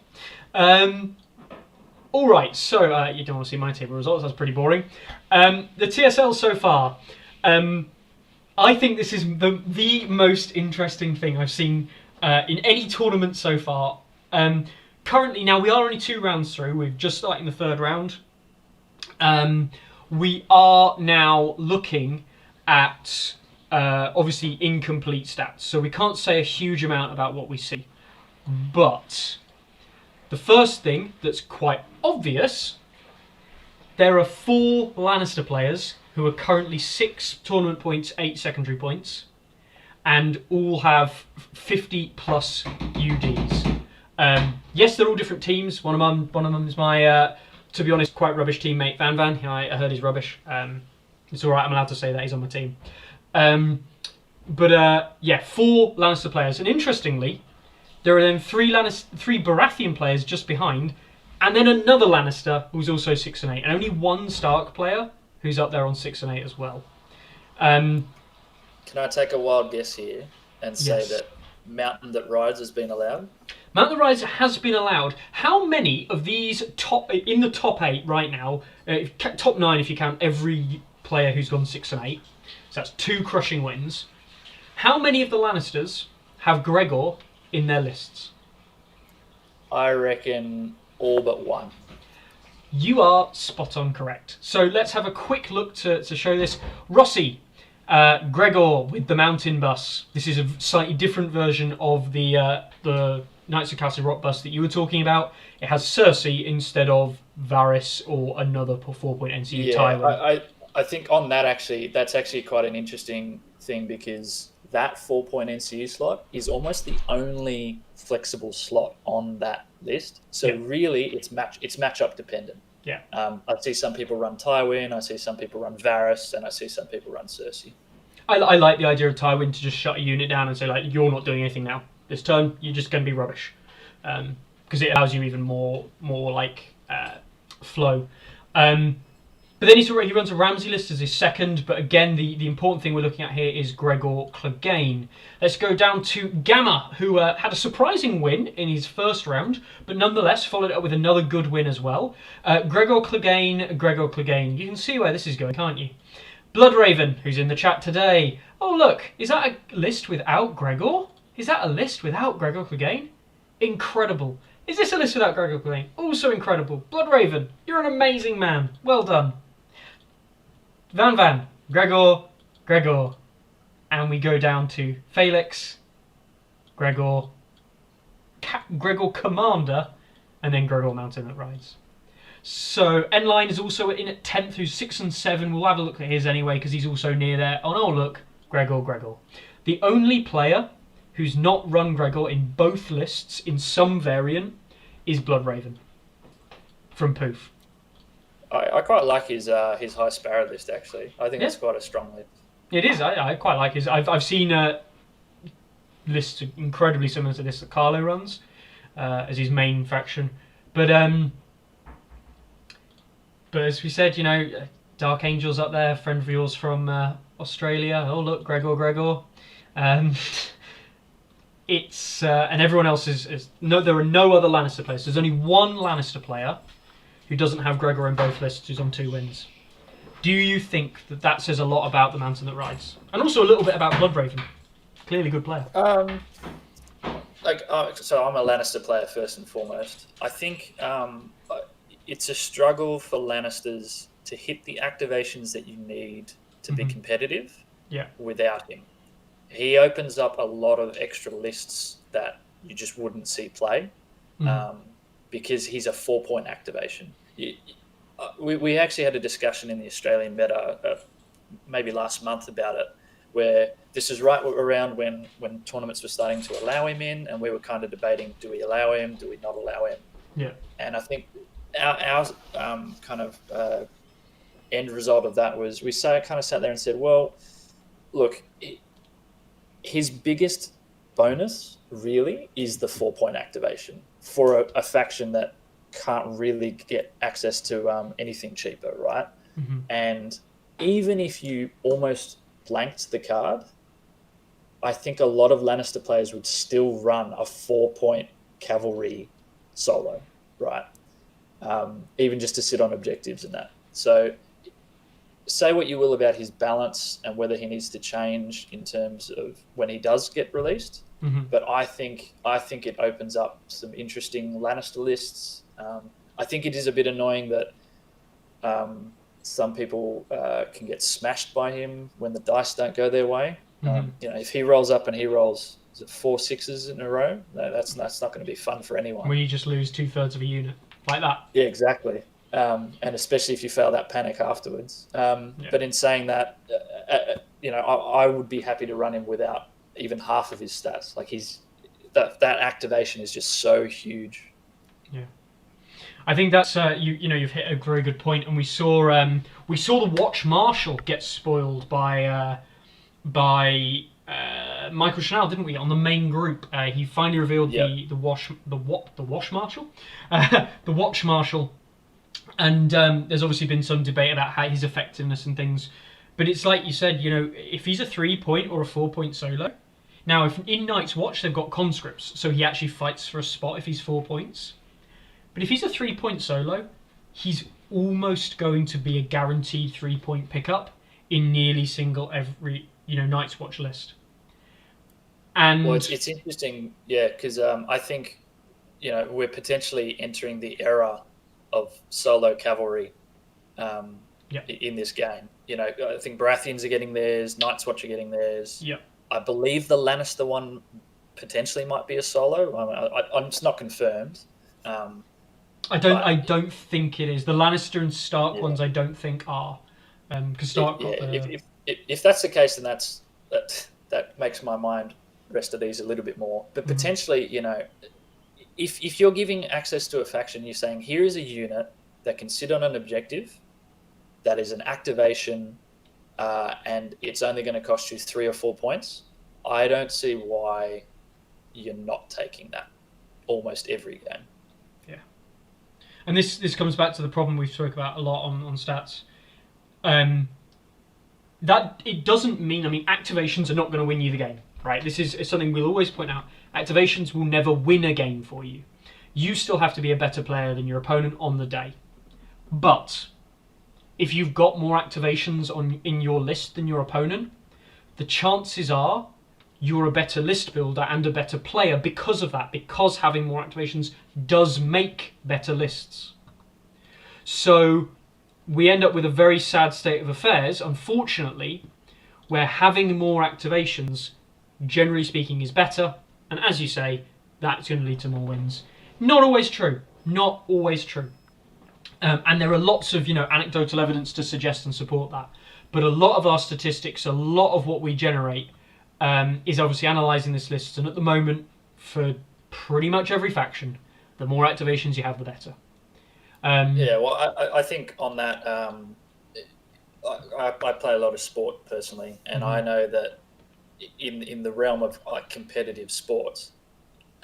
All right, so you don't want to see my table results. That's pretty boring. The TSL so far. I think this is the most interesting thing I've seen in any tournament so far. Currently, now we are only 2 rounds through. We're just starting the 3rd round. We are now looking at obviously incomplete stats, so we can't say a huge amount about what we see. But the first thing that's quite obvious, there are 4 Lannister players who are currently 6 tournament points, 8 secondary points, and all have 50 plus UDs. Yes, they're all different teams. One of them is my, to be honest, quite rubbish teammate, Van Van. I heard he's rubbish. It's all right. I'm allowed to say that he's on my team. Yeah, 4 Lannister players, and interestingly, there are then 3 Baratheon players just behind, and then another Lannister who's also 6 and 8, and only 1 Stark player who's up there on 6 and 8 as well. Can I take a wild guess here and say that Mountain That Rides has been allowed? Mountain That Rides has been allowed. How many of these in the top 8 right now, top 9 if you count every player who's gone 6 and 8, so that's 2 crushing wins. How many of the Lannisters have Gregor in their lists? I reckon all but 1. You are spot on correct. So let's have a quick look to show this. Rossi, Gregor with the mountain bus. This is a slightly different version of the Knights of Castle Rock bus that you were talking about. It has Cersei instead of Varys or another 4-point NCU Tywin. I think on that that's actually quite an interesting thing, because that 4-point NCU slot is almost the only flexible slot on that list. So really, it's matchup dependent. Yeah. I see some people run Tywin, I see some people run Varys, and I see some people run Cersei. I like the idea of Tywin to just shut a unit down and say, like, you're not doing anything now. This turn, you're just going to be rubbish. Because it allows you even more flow. But then he runs a Ramsay list as his second. But again, the important thing we're looking at here is Gregor Clegane. Let's go down to Gamma, who had a surprising win in his first round, but nonetheless followed it up with another good win as well. Gregor Clegane. You can see where this is going, can't you? Bloodraven, who's in the chat today. Oh, look, is that a list without Gregor? Is that a list without Gregor Clegane? Incredible. Is this a list without Gregor Clegane? Also incredible. Bloodraven, you're an amazing man. Well done. Van, Gregor. And we go down to Felix, Gregor Commander, and then Gregor Mountain that rides. So N-Line is also in at 10th, who's 6 and 7. We'll have a look at his anyway, because he's also near there. Oh, look, Gregor. The only player who's not run Gregor in both lists in some variant is Bloodraven from Poof. I quite like his High Sparrow list, actually. I think it's quite a strong list. It is. I quite like his. I've seen lists incredibly similar to this that Carlo runs as his main faction, but as we said, Dark Angel's up there, friend of yours from Australia. Oh look, Gregor. It's and everyone else is no. There are no other Lannister players. There's only one Lannister player who doesn't have Gregor in both lists, who's on 2 wins. Do you think that says a lot about the Mountain that rides, and also a little bit about Bloodraven? Clearly, good player. So I'm a Lannister player first and foremost. I think it's a struggle for Lannisters to hit the activations that you need to be competitive. Yeah. Without him, he opens up a lot of extra lists that you just wouldn't see play, because he's a 4-point activation. We actually had a discussion in the Australian meta maybe last month about it, where this is right around when tournaments were starting to allow him in, and we were kind of debating, do we allow him, do we not allow him? Yeah. And I think our kind of end result of that was we kind of sat there and said, well, look, his biggest bonus really is the 4-point activation for a faction that can't really get access to anything cheaper, right? And even if you almost blanked the card, I think a lot of Lannister players would still run a 4-point cavalry solo, right? Even just to sit on objectives and that. So say what you will about his balance and whether he needs to change in terms of when he does get released, but I think it opens up some interesting Lannister lists. I think it is a bit annoying that some people can get smashed by him when the dice don't go their way. If he rolls up and he rolls 4 6s in a row, that's not going to be fun for anyone. When you just lose 2/3 of a unit like that. Yeah, exactly. And especially if you fail that panic afterwards. But in saying that, I would be happy to run him without even half of his stats. Like that activation is just so huge. Yeah, I think that's you've hit a very good point, and we saw the Watch Marshal get spoiled by Michael Chanel, didn't we? On the main group, he finally revealed the Watch Marshal, the Watch Marshal. And there's obviously been some debate about his effectiveness and things, but it's like you said, if he's a 3-point or a 4-point solo. Now, if in Night's Watch they've got conscripts, so he actually fights for a spot if he's 4 points. But if he's a 3-point solo, he's almost going to be a guaranteed 3-point pickup in nearly every Night's Watch list. And well, it's interesting, because I think we're potentially entering the era of solo cavalry Yep. in this game. I think Baratheons are getting theirs, Night's Watch are getting theirs. Yep. I believe the Lannister one potentially might be a solo. It's not confirmed. I don't think it is. The Lannister and Stark ones I don't think are. Because Stark got the... If that's the case, then that makes my mind rest at ease a little bit more. But potentially, if you're giving access to a faction, you're saying, here is a unit that can sit on an objective, that is an activation, and it's only going to cost you 3 or 4 points. I don't see why you're not taking that almost every game. Yeah. And this comes back to the problem we've spoke about a lot on stats. That it doesn't mean, activations are not going to win you the game, right? This is something we'll always point out. Activations will never win a game for you. You still have to be a better player than your opponent on the day. But if you've got more activations in your list than your opponent, the chances are you're a better list builder and a better player because of that, because having more activations does make better lists. So we end up with a very sad state of affairs, unfortunately, where having more activations, generally speaking, is better. And as you say, that's going to lead to more wins. Not always true. Not always true. And there are lots of anecdotal evidence to suggest and support that. But a lot of our statistics, a lot of what we generate is obviously analysing this list. And at the moment, for pretty much every faction, the more activations you have, the better. I think on that, I play a lot of sport personally, and I know that in the realm of competitive sports,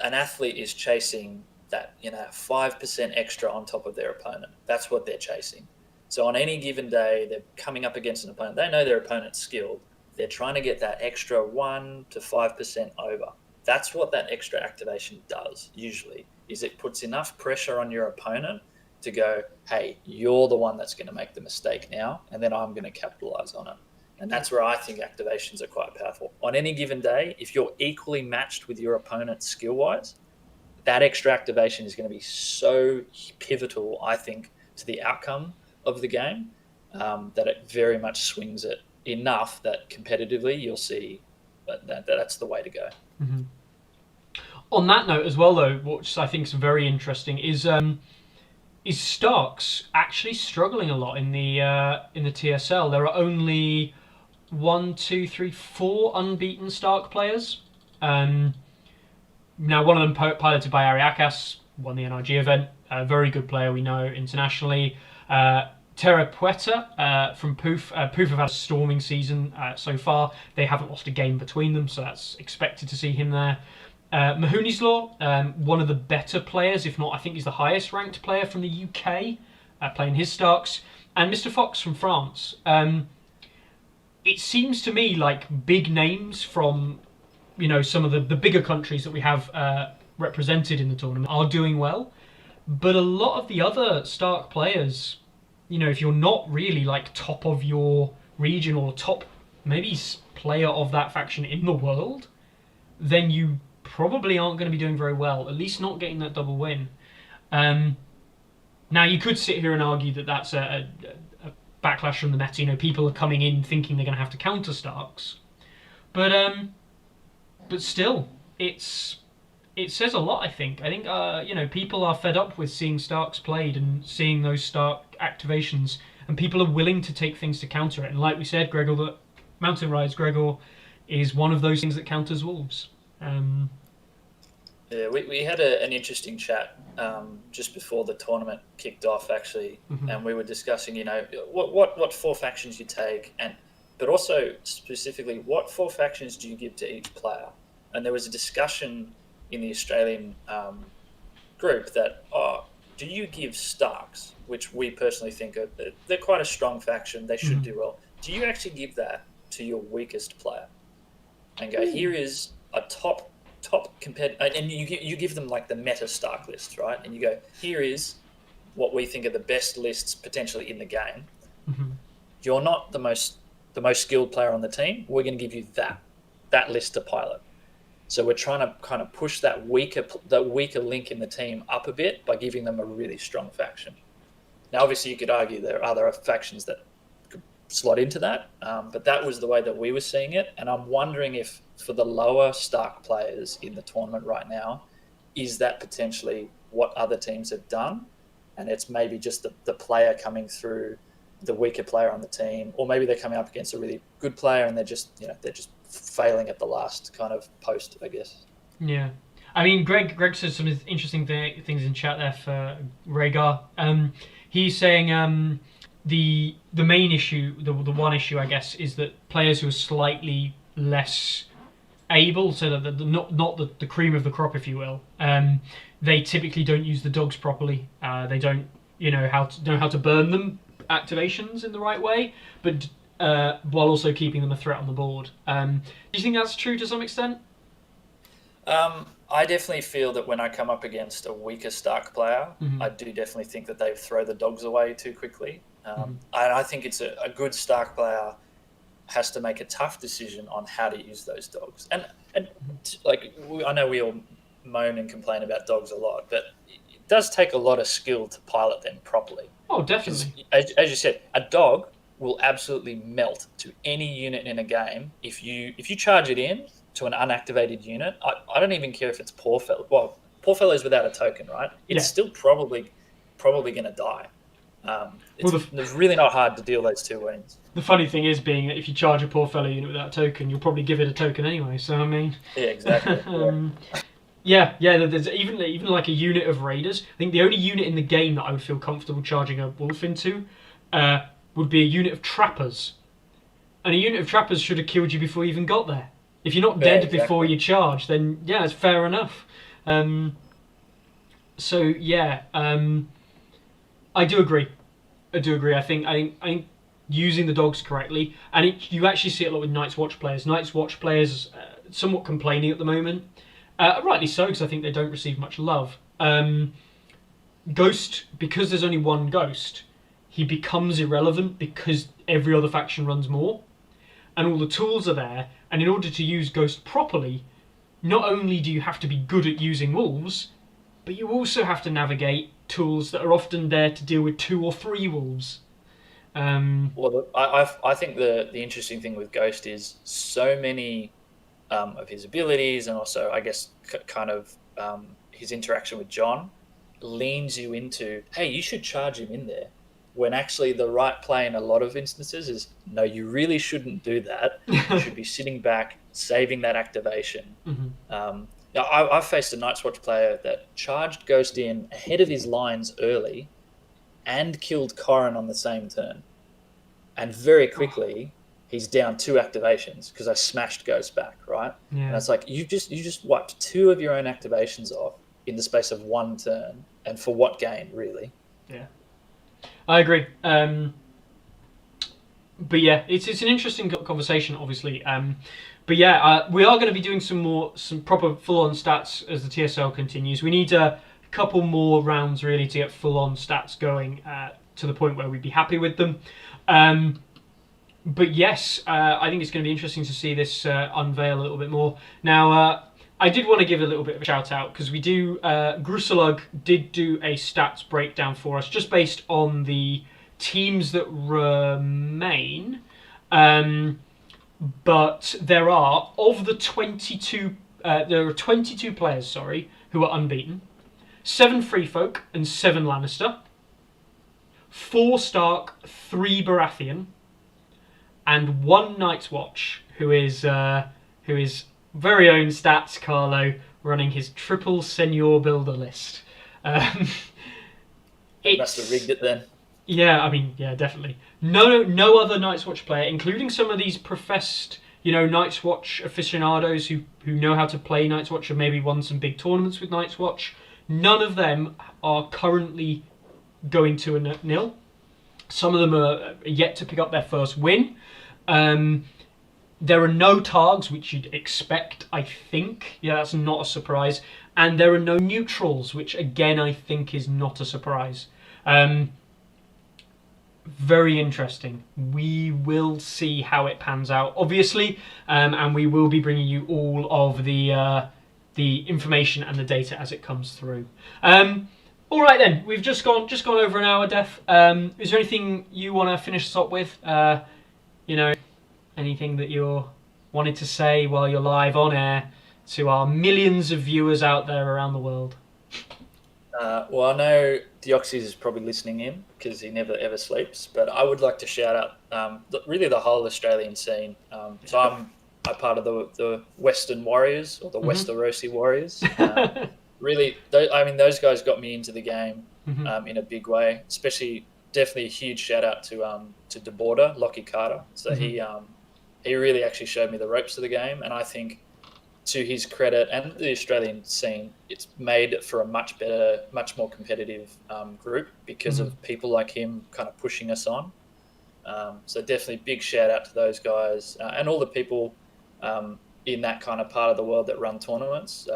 an athlete is chasing that 5% extra on top of their opponent. That's what they're chasing. So on any given day, they're coming up against an opponent. They know their opponent's skilled. They're trying to get that extra 1 to 5% over. That's what that extra activation does. Usually, is it puts enough pressure on your opponent to go, hey, you're the one that's going to make the mistake now, and then I'm going to capitalize on it. And that's where I think activations are quite powerful. On any given day, if you're equally matched with your opponent skill-wise, that extra activation is going to be so pivotal, I think, to the outcome of the game, that it very much swings it enough that competitively you'll see that's the way to go. Mm-hmm. On that note as well, though, which I think is very interesting, is Starks actually struggling a lot in the TSL. There are only 4 unbeaten Stark players. Now, one of them piloted by Ariakas, won the NRG event. A very good player we know internationally. Terra Puerta from Poof. Poof have had a storming season so far. They haven't lost a game between them, so that's expected to see him there. Mahoney's Law, one of the better players, if not, I think he's the highest ranked player from the UK, playing his Starks. And Mr. Fox from France. It seems to me like big names from some of the bigger countries that we have represented in the tournament are doing well. But a lot of the other Stark players, if you're not really like top of your region or top maybe player of that faction in the world, then you probably aren't going to be doing very well, at least not getting that double win. Now, you could sit here and argue that that's a backlash from the meta. People are coming in thinking they're going to have to counter Starks. But still, it says a lot, I think. I think, people are fed up with seeing Starks played and seeing those Stark activations, and people are willing to take things to counter it. And like we said, Gregor, that Mountain Rise Gregor is one of those things that counters Wolves. We had an interesting chat just before the tournament kicked off, actually, and we were discussing, what 4 factions you take, but also specifically, what 4 factions do you give to each player? And there was a discussion in the Australian group that, do you give Starks, which we personally think they're quite a strong faction, they should do well. Do you actually give that to your weakest player and go, here is a top competitor, and you give them like the meta Stark list, right? And you go, here is what we think are the best lists potentially in the game. You're not the most skilled player on the team. We're going to give you that list to pilot. So we're trying to kind of push that weaker link in the team up a bit by giving them a really strong faction. Now, obviously, you could argue there are other factions that could slot into that, but that was the way that we were seeing it. And I'm wondering if, for the lower Stark players in the tournament right now, is that potentially what other teams have done? And it's maybe just the player coming through, the weaker player on the team, or maybe they're coming up against a really good player and they're just failing at the last kind of post, I guess. Yeah. I mean, Greg said some interesting things in chat there for Rhaegar. He's saying the main issue, the one issue, I guess, is that players who are slightly less able, so that not the cream of the crop, if you will, they typically don't use the dogs properly. They don't know how to burn them activations in the right way, but while also keeping them a threat on the board. Do you think that's true to some extent? I definitely feel that when I come up against a weaker Stark player, I do definitely think that they throw the dogs away too quickly. And I think it's a good Stark player has to make a tough decision on how to use those dogs. And like, I know we all moan and complain about dogs a lot, but it does take a lot of skill to pilot them properly. Oh, definitely. As you said, a dog will absolutely melt to any unit in a game if you charge it in to an unactivated unit. I don't even care if it's Poor Fellow. Well, Poor Fellow is without a token, right? It's still probably going to die. It's really not hard to deal those 2 wounds. The funny thing is, being that if you charge a Poor Fellow unit without a token, you'll probably give it a token anyway. So I mean, yeah, exactly. Yeah. There's even like a unit of raiders. I think the only unit in the game that I would feel comfortable charging a wolf into would be a unit of trappers, and a unit of trappers should have killed you before you even got there. If you're not dead before you charge, then yeah, it's fair enough. So yeah, I do agree. I think using the dogs correctly, and you actually see it a lot with Night's Watch players. Night's Watch players somewhat complaining at the moment, rightly so, because I think they don't receive much love. Ghost, because there's only one Ghost, he becomes irrelevant because every other faction runs more, and all the tools are there. And in order to use Ghost properly, not only do you have to be good at using wolves, but you also have to navigate tools that are often there to deal with 2 or 3 wolves. Well, I think the interesting thing with Ghost is so many of his abilities, and also I guess kind of his interaction with John, leans you into, hey, you should charge him in there. When actually the right play in a lot of instances is, no, you really shouldn't do that. You should be sitting back, saving that activation. Now, I've faced a Night's Watch player that charged Ghost in ahead of his lines early and killed Corrin on the same turn. And very quickly, he's down 2 activations because I smashed Ghost back, right? Yeah. And it's like, you just wiped 2 of your own activations off in the space of 1 turn. And for what gain, really? Yeah. I agree. But yeah, it's an interesting conversation, obviously. But yeah, we are going to be doing some proper full-on stats as the TSL continues. We need a couple more rounds really to get full-on stats going to the point where we'd be happy with them. But yes, I think it's going to be interesting to see this unveil a little bit more. Now, I did want to give a little bit of a shout out because we do. Gruselug did do a stats breakdown for us just based on the teams that remain. But there are of the 22. There are 22 players, who are unbeaten. 7 Free Folk and 7 Lannister. 4 Stark, 3 Baratheon, and 1 Night's Watch, who is very own Stats Carlo, running his triple Senior Builder list. It must have rigged it then. Yeah, I mean, yeah, definitely. No other Night's Watch player, including some of these professed, Night's Watch aficionados who know how to play Night's Watch and maybe won some big tournaments with Night's Watch. None of them are currently going to a nil. Some of them are yet to pick up their first win. There are no Targs, which you'd expect, I think. Yeah, that's not a surprise. And there are no neutrals, which again I think is not a surprise. Very interesting. We will see how it pans out, obviously, and we will be bringing you all of the information and the data as it comes through. All right then, we've just gone over an hour, Def. Is there anything you want to finish us up with? You know, anything that you're wanted to say while you're live on air to our millions of viewers out there around the world? Well, I know Deoxys is probably listening in because he never ever sleeps. But I would like to shout out really the whole Australian scene. So I'm a part of the Western Warriors or the Westerosi Warriors. Really, those guys got me into the game in a big way. Especially, definitely a huge shout out to De Border, Lockie Carter. So he really actually showed me the ropes of the game, and I think, to his credit and the Australian scene, it's made it for a much better, much more competitive group because of people like him kind of pushing us on. So definitely big shout out to those guys and all the people in that kind of part of the world that run tournaments.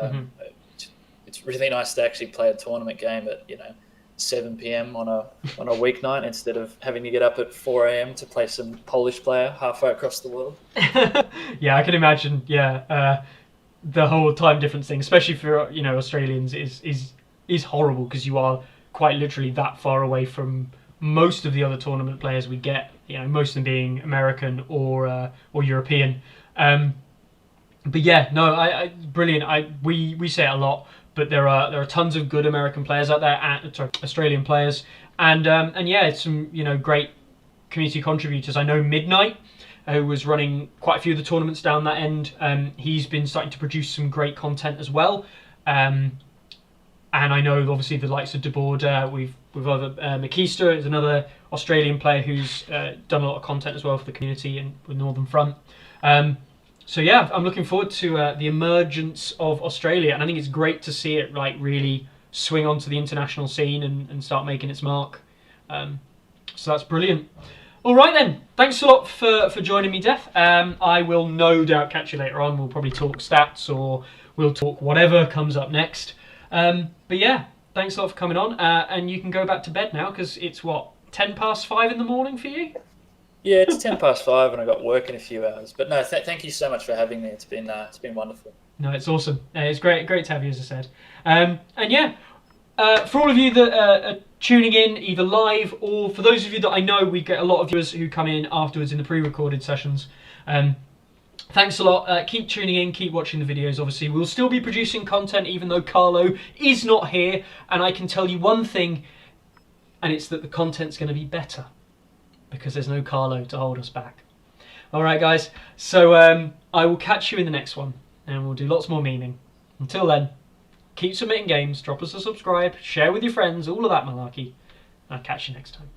It's really nice to actually play a tournament game at 7 p.m. on a weeknight instead of having to get up at 4 a.m. to play some Polish player halfway across the world. Yeah, I can imagine. Yeah. The whole time difference thing, especially for Australians, is horrible because you are quite literally that far away from most of the other tournament players we get. Most of them being American or European. But yeah, no, I brilliant. We say it a lot, but there are tons of good American players out there, Australian players, and yeah, it's some great community contributors. I know Midnight, who was running quite a few of the tournaments down that end. He's been starting to produce some great content as well. And I know obviously the likes of De Border, we've other Makista is another Australian player who's done a lot of content as well for the community and with Northern Front. So yeah, I'm looking forward to the emergence of Australia, and I think it's great to see it really swing onto the international scene and start making its mark. So that's brilliant. All right then, thanks a lot for joining me, Def. I will no doubt catch you later on. We'll probably talk stats or we'll talk whatever comes up next. But yeah, thanks a lot for coming on. And you can go back to bed now because it's 5:10 in the morning for you? Yeah, it's 5:10 and I got work in a few hours. But no, thank you so much for having me. It's been wonderful. No, it's awesome. It's great to have you, as I said. And yeah, for all of you that are tuning in either live or for those of you that I know, we get a lot of viewers who come in afterwards in the pre-recorded sessions. Thanks a lot. Keep tuning in, keep watching the videos. Obviously, we'll still be producing content even though Carlo is not here. And I can tell you one thing, and it's that the content's going to be better because there's no Carlo to hold us back. All right, guys. So I will catch you in the next one, and we'll do lots more memeing. Until then, keep submitting games, drop us a subscribe, share with your friends, all of that malarkey. I'll catch you next time.